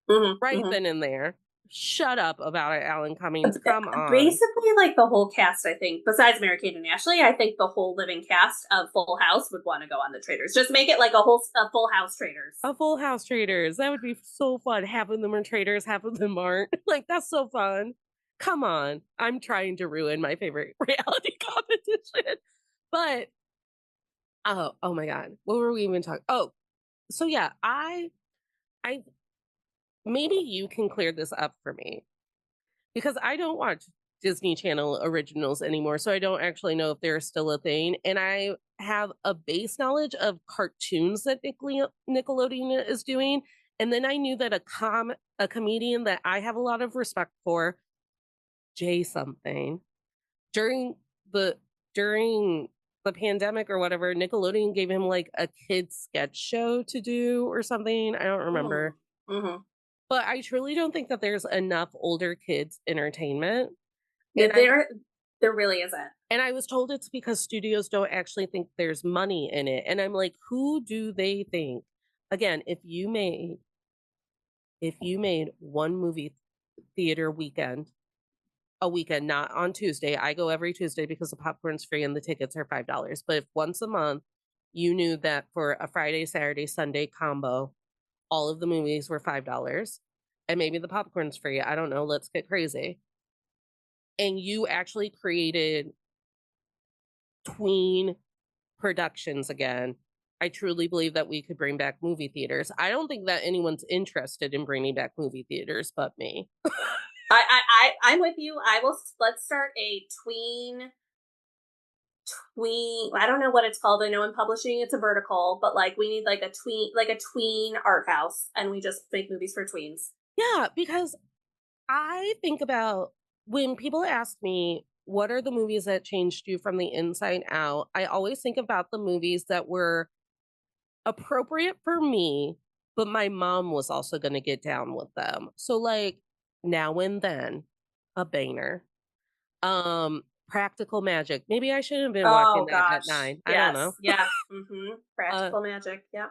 Then and there. Shut up about it, Alan Cummings. Come on. Basically, like the whole cast, I think, besides Mary-Kate and Ashley, I think the whole living cast of Full House would want to go on the Traitors. Just make it like a Full House Traitors. A Full House Traitors. That would be so fun. Half of them are traitors, half of them aren't. Like, that's so fun. Come on. I'm trying to ruin my favorite reality competition. But, oh my God. What were we even talking? Oh, so yeah, I maybe you can clear this up for me, because I don't watch Disney Channel originals anymore, so I don't actually know if they're still a thing. And I have a base knowledge of cartoons that Nickelodeon is doing. And then I knew that a comedian that I have a lot of respect for, Jay something, during the pandemic or whatever, Nickelodeon gave him like a kid's sketch show to do or something. I don't remember. But I truly don't think that there's enough older kids entertainment. There really isn't. And I was told it's because studios don't actually think there's money in it. And I'm like, who do they think? Again, if you made one movie theater weekend, a weekend, not on Tuesday. I go every Tuesday because the popcorn's free and the tickets are $5. But if once a month you knew that for a Friday, Saturday, Sunday combo, all of the movies were $5 and maybe the popcorn's free, I don't know, let's get crazy, and you actually created tween productions again, I truly believe that we could bring back movie theaters. I don't think that anyone's interested in bringing back movie theaters but me. I'm with you. Let's start a tween. I don't know what it's called. I know in publishing it's a vertical, but like we need like a tween art house, and we just make movies for tweens. Yeah, because I think about when people ask me, what are the movies that changed you from the inside out? I always think about the movies that were appropriate for me, but my mom was also going to get down with them. So like Now and Then, a banger. Practical Magic. Maybe I shouldn't have been watching that at 9. Yes. I don't know. Yeah. Practical Magic. Yeah.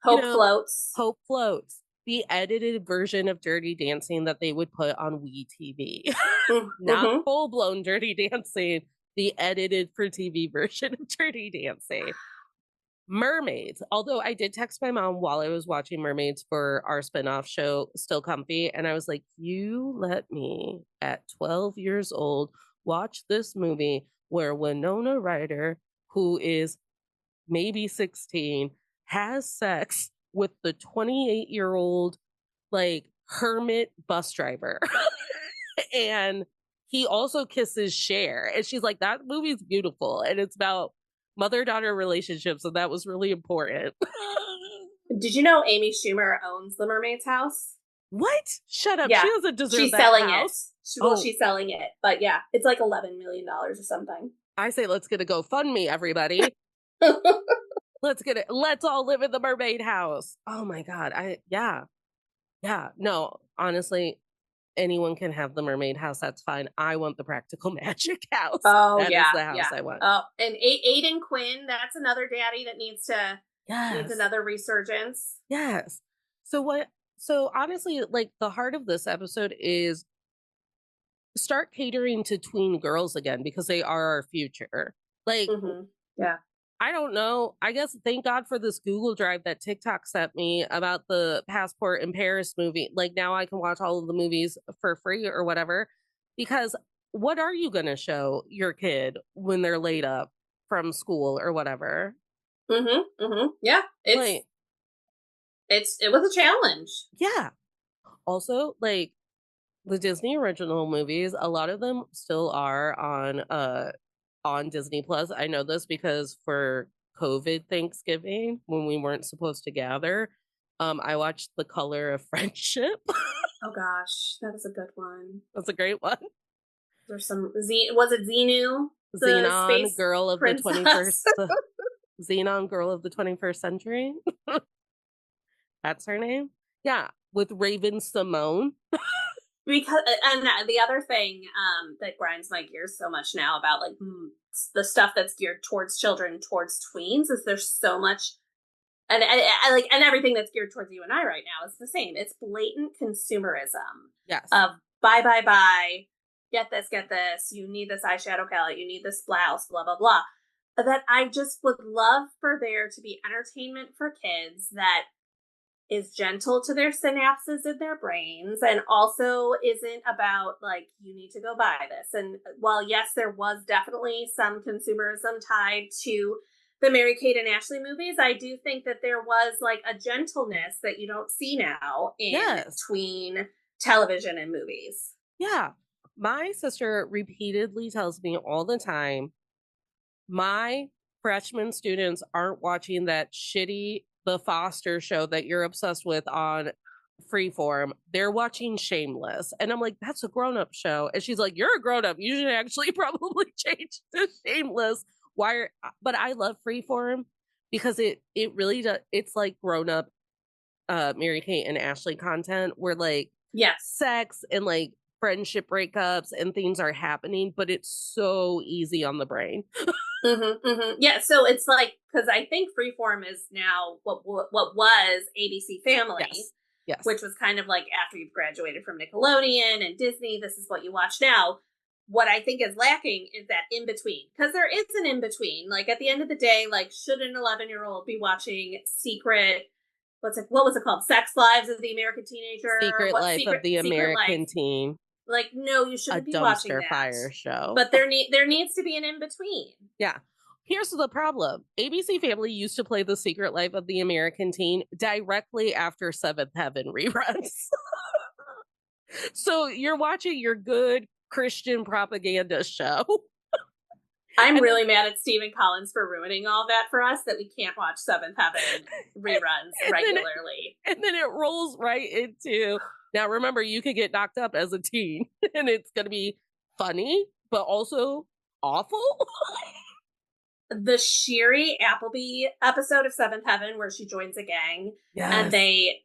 Hope Floats. Hope Floats. The edited version of Dirty Dancing that they would put on WeTV. Not full-blown Dirty Dancing. The edited for TV version of Dirty Dancing. Mermaids. Although I did text my mom while I was watching Mermaids for our spinoff show, Still Comfy, and I was like, you let me, at 12 years old, watch this movie where Winona Ryder, who is maybe 16, has sex with the 28-year-old like hermit bus driver. And he also kisses Cher. And she's like, that movie's beautiful. And it's about mother-daughter relationships, and that was really important. Did you know Amy Schumer owns the Mermaid's house? What? Shut up. Yeah. She doesn't deserve She's that selling house. it. She's selling it. But yeah, it's like $11 million or something. I say let's get a GoFundMe, everybody. Let's get it. Let's all live in the mermaid house. Oh my God. Yeah. No, honestly, anyone can have the mermaid house. That's fine. I want the Practical Magic house. Oh, that is the house I want. Oh, and Aiden Quinn, that's another daddy that needs another resurgence. Yes. So honestly, like the heart of this episode is start catering to tween girls again, because they are our future. Like, Yeah. I don't know. I guess thank God for this Google Drive that TikTok sent me about the Passport in Paris movie. Like now I can watch all of the movies for free or whatever. Because what are you going to show your kid when they're laid up from school or whatever? Yeah, Like, it was a challenge. yeah. Also, like the Disney original movies, a lot of them still are on Disney Plus. I know this because for COVID Thanksgiving, when we weren't supposed to gather, I watched The Color of Friendship. Oh gosh, that was a good one. That's a great one. There's some was it Xenu, the Xenon, space girl of the princess? 21st, Xenon, girl of the 21st century. That's her name. Yeah, with Raven Simone. Because and the other thing that grinds my gears so much now about like the stuff that's geared towards children, towards tweens, is there's so much, and I like, and everything that's geared towards you and I right now is the same. It's blatant consumerism Yes. of buy, get this, you need this eyeshadow palette, you need this blouse, blah blah blah. That I just would love for there to be entertainment for kids that is gentle to their synapses in their brains and also isn't about like you need to go buy this. And while yes, there was definitely some consumerism tied to the Mary Kate and Ashley movies, I do think that there was like a gentleness that you don't see now in Yes. tween television and movies. Yeah. My sister repeatedly tells me all the time, my freshman students aren't watching that shitty The Foster show that you're obsessed with on Freeform. They're watching Shameless. And I'm like, that's a grown-up show. And she's like, you're a grown-up. You should actually probably change to Shameless. Why are, but I love Freeform because it really does, it's like grown-up Mary Kate and Ashley content where like Yes. sex and like friendship breakups and things are happening, but it's so easy on the brain. Yeah, so it's like because I think Freeform is now what was ABC Family, Yes. Yes. which was kind of like after you've graduated from Nickelodeon and Disney, this is what you watch now. What I think is lacking is that in between, because there is an in between. Like at the end of the day, like should an 11-year-old be watching Secret? What was it called? Sex Lives of the American Teenager? Secret What Life of the Secret Life? American Teen, Like no, you a shouldn't be watching dumpster that. fire show. But there needs to be an in between. Yeah. Here's the problem. ABC Family used to play The Secret Life of the American Teen directly after Seventh Heaven reruns. So you're watching your good Christian propaganda show. I'm really mad at Stephen Collins for ruining all that for us, that we can't watch Seventh Heaven reruns regularly. And then it rolls right into, now remember, you could get knocked up as a teen and it's going to be funny, but also awful. The Sherry Appleby episode of Seventh Heaven where she joins a gang and Yes.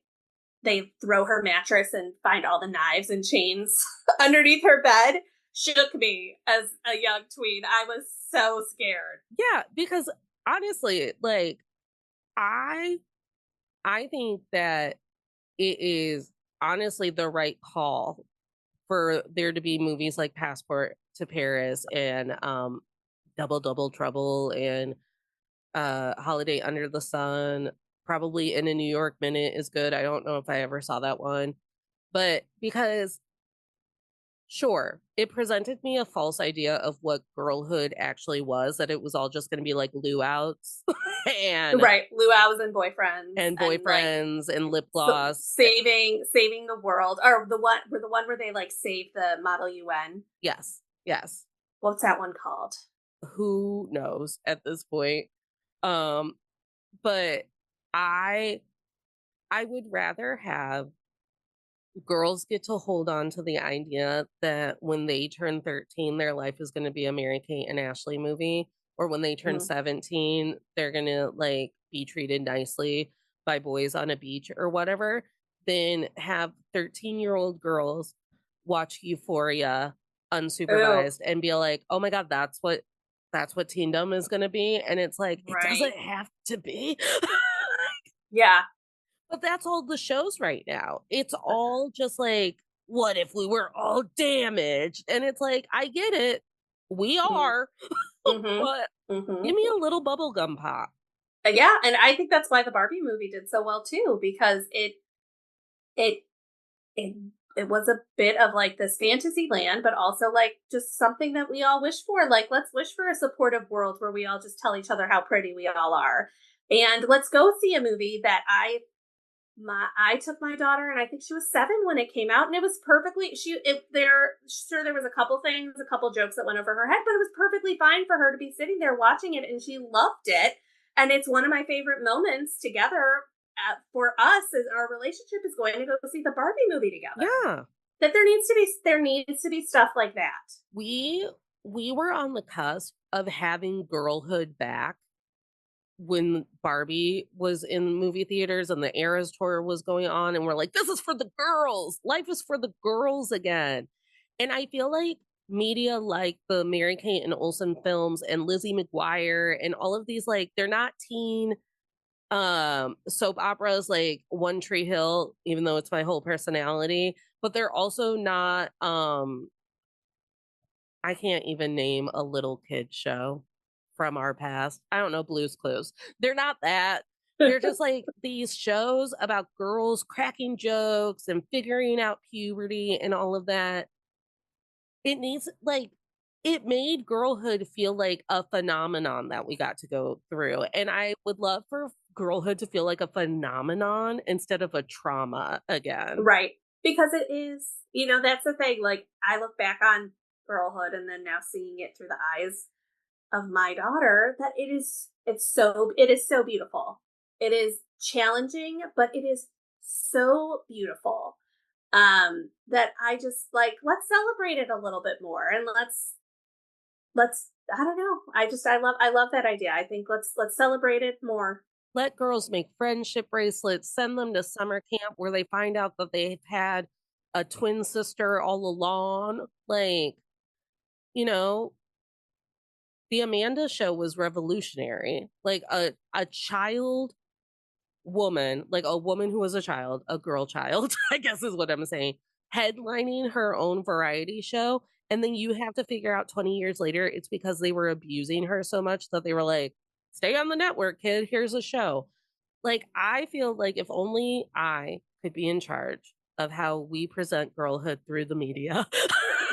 they throw her mattress and find all the knives and chains underneath her bed shook me as a young tween. I was so scared. Yeah, because honestly, like I I think that it is honestly the right call for there to be movies like Passport to Paris and Double Trouble and Holiday Under the Sun. Probably In a New York Minute is good. I don't know if I ever saw that one. But because sure, it presented me a false idea of what girlhood actually was, that it was all just going to be like luauts and Right, luau's and boyfriends and lip gloss. saving the world, or the one where they like save the Model UN. Yes. Yes. What's that one called? Who knows at this point? Um, but I I would rather have girls get to hold on to the idea that when they turn 13, their life is going to be a Mary Kate and Ashley movie, or when they turn 17, they're going to like be treated nicely by boys on a beach or whatever, than have 13-year-old girls watch Euphoria unsupervised and be like, "Oh my god, that's what teendom is going to be." And it's like, it doesn't have to be. Yeah. But that's all the shows right now. It's all just like, what if we were all damaged? And it's like, I get it. We are, Mm-hmm. but Mm-hmm. give me a little bubblegum pop. Yeah, and I think that's why the Barbie movie did so well too, because it it it was a bit of like this fantasy land, but also like just something that we all wish for. Like, let's wish for a supportive world where we all just tell each other how pretty we all are. And let's go see a movie that I took my daughter, and I think she was 7 when it came out, and it was perfectly she it there sure there was a couple things, a couple jokes that went over her head, but it was perfectly fine for her to be sitting there watching it, and she loved it. And it's one of my favorite moments together for us as our relationship is going to go see the Barbie movie together. Yeah. That there needs to be stuff like that. We we were on the cusp of having girlhood back when Barbie was in movie theaters and the Eras tour was going on, and we're like, "This is for the girls. Life is for the girls again." And I feel like media like the Mary-Kate and Olsen films and Lizzie McGuire and all of these, like, they're not teen, soap operas like One Tree Hill, even though it's my whole personality, but they're also not, I can't even name a little kid show from our past. I don't know, Blue's Clues. They're not that. They're just like these shows about girls cracking jokes and figuring out puberty and all of that. It needs like it made girlhood feel like a phenomenon that we got to go through. And I would love for girlhood to feel like a phenomenon instead of a trauma again. Right. Because it is, that's the thing. Like, I look back on girlhood and then now seeing it through the eyes of my daughter, that it is so beautiful. It is challenging, but it is so beautiful. That I just like, let's celebrate it a little bit more, and let's I don't know. I love that idea. I think let's celebrate it more. Let girls make friendship bracelets, send them to summer camp where they find out that they've had a twin sister all along. Like, you know, the Amanda show was revolutionary. Like a child woman, like a woman who was a child, a girl child, I guess is what I'm saying, headlining her own variety show. And then you have to figure out 20 years later, it's because they were abusing her so much that they were like, stay on the network, kid. Here's a show. Like, I feel like if only I could be in charge of how we present girlhood through the media.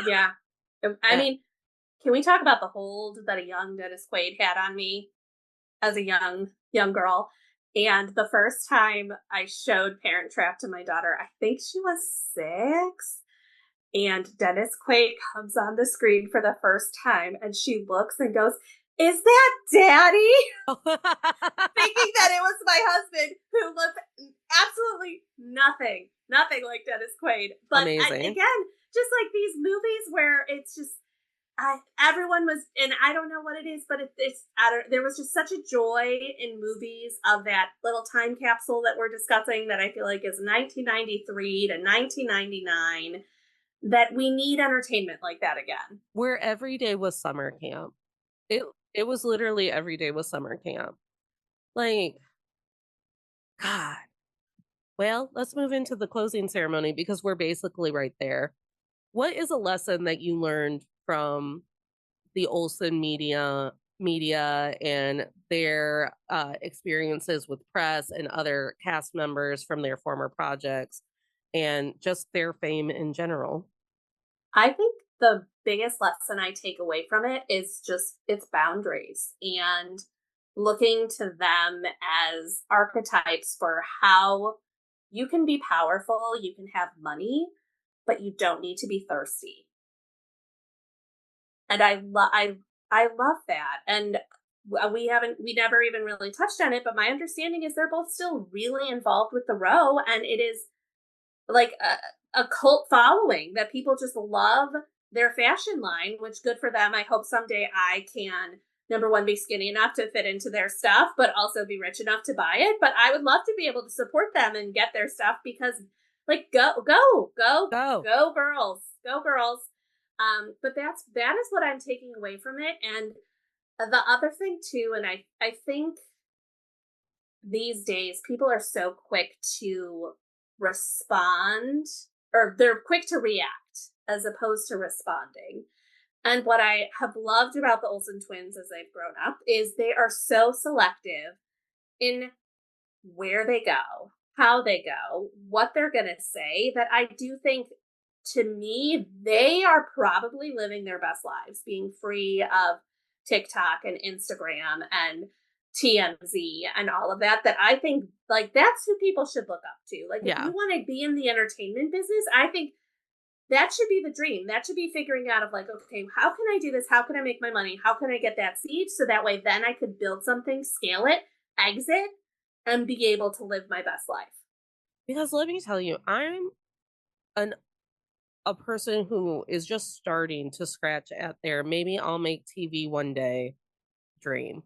Yeah. I that mean, can we talk about the hold that a young Dennis Quaid had on me as a young girl? And the first time I showed Parent Trap to my daughter, I think she was 6, and Dennis Quaid comes on the screen for the first time, and she looks and goes, "Is that Daddy?" Thinking that it was my husband, who looked absolutely nothing like Dennis Quaid. But Amazing. again, just like these movies where it's just everyone was, and I don't know what it is, but it's I don't, there was just such a joy in movies of that little time capsule that we're discussing, that I feel like is 1993 to 1999, that we need entertainment like that again. Where every day was summer camp. It it was literally every day was summer camp. Like, God. Well, let's move into the closing ceremony because we're basically right there. What is a lesson that you learned from the Olsen media and their experiences with press and other cast members from their former projects and just their fame in general? I think the biggest lesson I take away from it is just its boundaries, and looking to them as archetypes for how you can be powerful, you can have money, but you don't need to be thirsty. And I love that. And we never even really touched on it, but my understanding is they're both still really involved with the row, and it is like a cult following, that people just love their fashion line, which good for them. I hope someday I can, number one, be skinny enough to fit into their stuff, but also be rich enough to buy it. But I would love to be able to support them and get their stuff, because like, Go. go girls, go girls. But that is what I'm taking away from it. And the other thing too, and I think these days people are so quick to respond, or they're quick to react as opposed to responding. And what I have loved about the Olsen twins as they've grown up is they are so selective in where they go, how they go, what they're going to say, that I do think, to me, they are probably living their best lives, being free of TikTok and Instagram and TMZ and all of that. That I think, like, that's who people should look up to. Like, if Yeah. you want to be in the entertainment business, I think that should be the dream. That should be figuring out of like, okay, how can I do this? How can I make my money? How can I get that seed? So that way then I could build something, scale it, exit, and be able to live my best life. Because let me tell you, I'm an a person who is just starting to scratch at their maybe I'll make TV one day dream.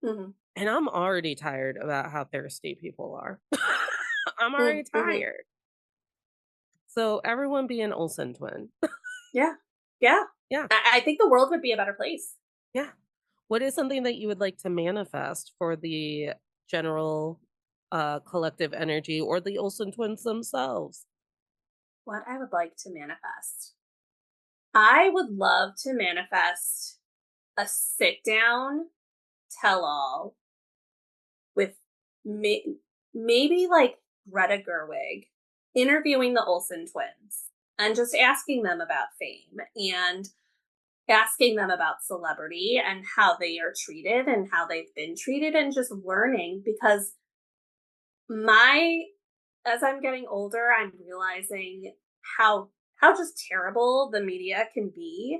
Hmm. And I'm already tired about how thirsty people are. I'm already Mm-hmm. tired. So everyone be an Olsen twin. Yeah. Yeah. Yeah. I think the world would be a better place. Yeah. What is something that you would like to manifest for the general collective energy or the Olsen twins themselves? What I would like to manifest. I would love to manifest a sit down tell all with maybe like Greta Gerwig interviewing the Olsen twins and just asking them about fame and asking them about celebrity and how they are treated and how they've been treated, and just learning, because my as I'm getting older, I'm realizing how just terrible the media can be.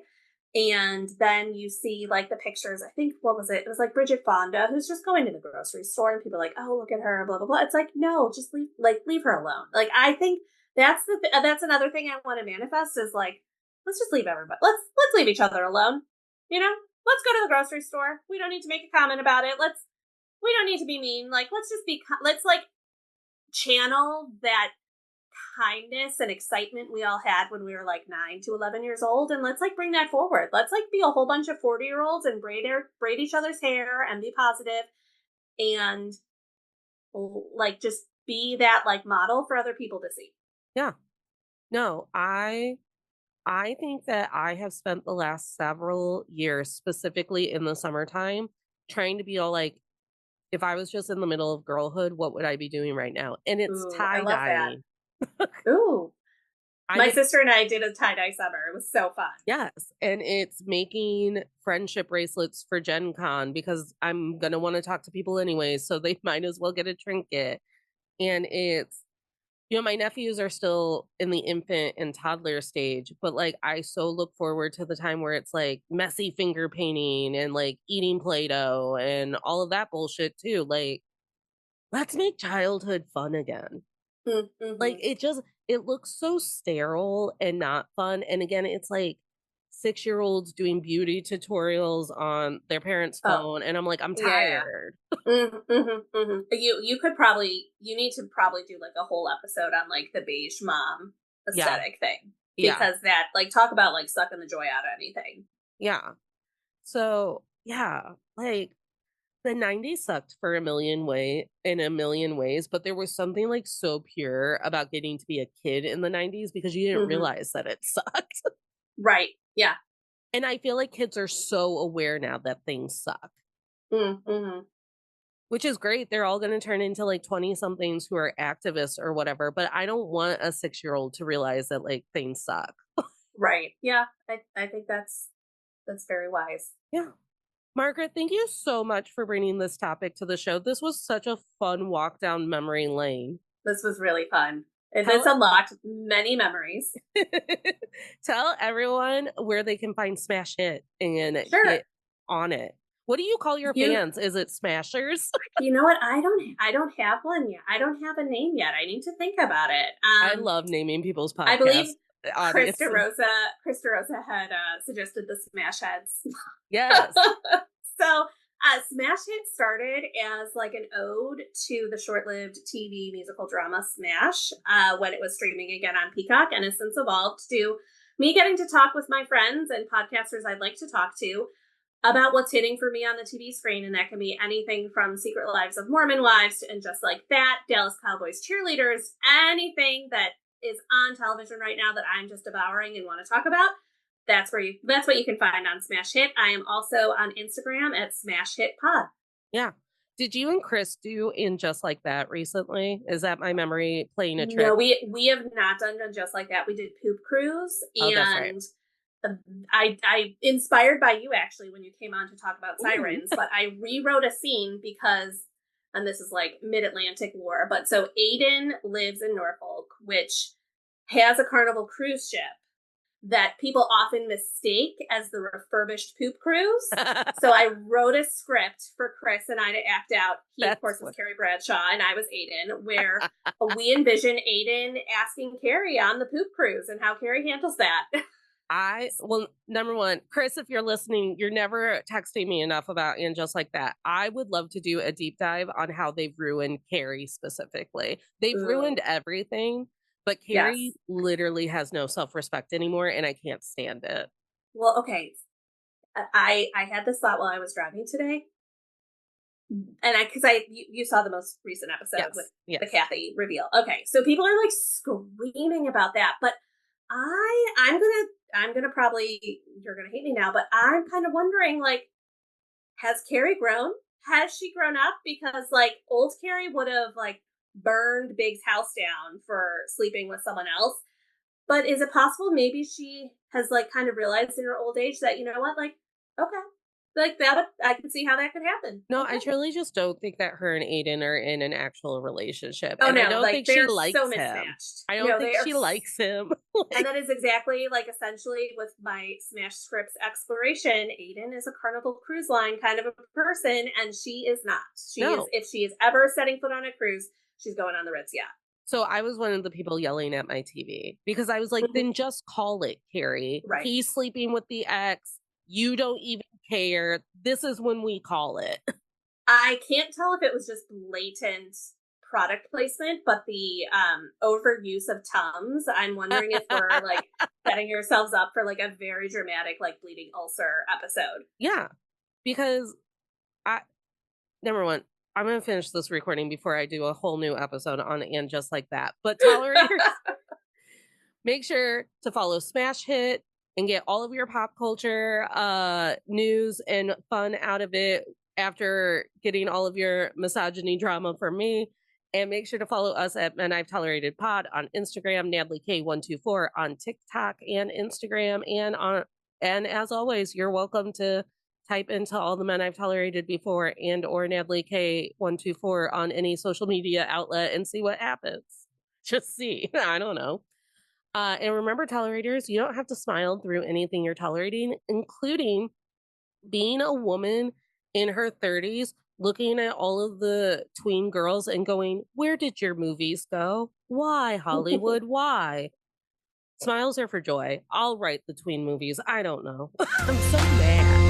And then you see like the pictures. I think, what was it? It was like Bridget Fonda, who's just going to the grocery store, and people are like, "Oh, look at her," blah blah blah. It's like, no, just leave her alone. Like, I think that's another thing I want to manifest is like, let's just leave everybody. Let's leave each other alone. You know, let's go to the grocery store. We don't need to make a comment about it. We don't need to be mean. Like, let's just be. Let's like channel that kindness and excitement we all had when we were like 9 to 11 years old, and let's like bring that forward. Let's like be a whole bunch of 40-year-olds and braid each other's hair and be positive, and like just be that like model for other people to see. Yeah. No, I think that I have spent the last several years, specifically in the summertime, trying to be all like, if I was just in the middle of girlhood, what would I be doing right now? And it's Ooh, I tie love that. dyeing. Ooh, I'm my a sister and I did a tie-dye summer. It was so fun. Yes, and it's making friendship bracelets for Gen Con because I'm gonna want to talk to people anyway, so they might as well get a trinket. And it's my nephews are still in the infant and toddler stage, but like I so look forward to the time where it's like messy finger painting and like eating Play-Doh and all of that bullshit too. Like, let's make childhood fun again. Like, Mm-hmm. it looks so sterile and not fun, and again, it's like six-year-olds doing beauty tutorials on their parents' Oh, phone, and I'm like, "I'm yeah. tired." You need to probably do like a whole episode on like the beige mom Yeah, aesthetic thing, yeah, because that, like, talk about like sucking the joy out of anything. yeah. So, yeah, like, the '90s sucked for a million ways, but there was something, like, so pure about getting to be a kid in the '90s because you didn't Hmm. realize that it sucked, Right. Yeah. and I feel like kids are so aware now that things suck. Mm-hmm. Which is great. They're all gonna turn into, like, 20-somethings who are activists or whatever, but I don't want a six-year-old to realize that, like, things suck. Right. Yeah. I think that's very wise. Yeah. Margaret, thank you so much for bringing this topic to the show. This was such a fun walk down memory lane. This was really fun. This Tell unlocked many memories. tell everyone where they can find Smash Hit and Sure. get on it. What do you call your You fans? Is it Smashers? you know what? I don't have one yet. I don't have a name yet. I need to think about it. I love naming people's I podcast believe Krista audiences. Rosa Krista Rosa had suggested the Smash Heads. Yes. So Smash Hit started as like an ode to the short-lived TV musical drama Smash, when it was streaming again on Peacock, and has since evolved to me getting to talk with my friends and podcasters I'd like to talk to about what's hitting for me on the TV screen. And that can be anything from Secret Lives of Mormon Wives to And Just Like That, Dallas Cowboys cheerleaders, anything that is on television right now that I'm just devouring and want to talk about. That's what you can find on Smash Hit. I am also on Instagram at Smash Hit Pod. Yeah. Did you and Chris do In Just Like That recently? Is that my memory playing a No, trick? we have not done Just Like That. We did Poop Cruise, Oh, that's right. and I inspired by you actually when you came on to talk about Ooh. sirens, but I rewrote a scene because, and this is like mid Atlantic lore, but so Aiden lives in Norfolk, which has a Carnival cruise ship that people often mistake as the refurbished poop cruise. So I wrote a script for Chris and I to act out. He, of That's course, was what Carrie Bradshaw, and I was Aiden, where we envision Aiden asking Carrie on the poop cruise and how Carrie handles that. well, number one, Chris, if you're listening, you're never texting me enough about And Just Like That. I would love to do a deep dive on how they've ruined Carrie specifically. They've ruined Ooh, everything, but Carrie yes. literally has no self respect anymore, and I can't stand it. Well, okay. I had this thought while I was driving today, and you saw the most recent episode with Yes, the yes. Kathy reveal. Okay, so people are like screaming about that, but I'm gonna probably, you're gonna hate me now, but I'm kind of wondering, like, has Carrie grown? Has she grown up? Because like old Carrie would have like burned Big's house down for sleeping with someone else. But is it possible maybe she has like kind of realized in her old age that, you know what, like, okay, like that, I can see how that could happen. No, I Okay. truly just don't think that her and Aiden are in an actual relationship. Oh And I no, don't like think she they're so likes him. mismatched. I don't No, think they are. she likes him. And Like, that is exactly like essentially with my Smash Scripts exploration. Aiden is a Carnival Cruise Line kind of a person, and she is not. She is, no. if she is ever setting foot on a cruise, she's going on the Ritz yacht. So I was one of the people yelling at my TV because I was like, then just call it, Carrie. Right. He's sleeping with the ex. You don't even care. This is when we call it. I can't tell if it was just blatant product placement, but the overuse of Tums, I'm wondering if we're like setting ourselves up for like a very dramatic, like bleeding ulcer episode. Yeah. Because I, number one, I'm going to finish this recording before I do a whole new episode on And Just Like That. But tolerators, make sure to follow Smash Hit and get all of your pop culture news and fun out of it after getting all of your misogyny drama from me. And make sure to follow us at Men I've Tolerated Pod on Instagram, NadleyK124 on TikTok and Instagram. And as always, you're welcome to type into all the men I've tolerated before and or Natalie K124 on any social media outlet and see what happens. Just see. I don't know. And remember, tolerators, you don't have to smile through anything you're tolerating, including being a woman in her 30s, looking at all of the tween girls and going, where did your movies go? Why, Hollywood? Why? Smiles are for joy. I'll write the tween movies. I don't know. I'm so mad.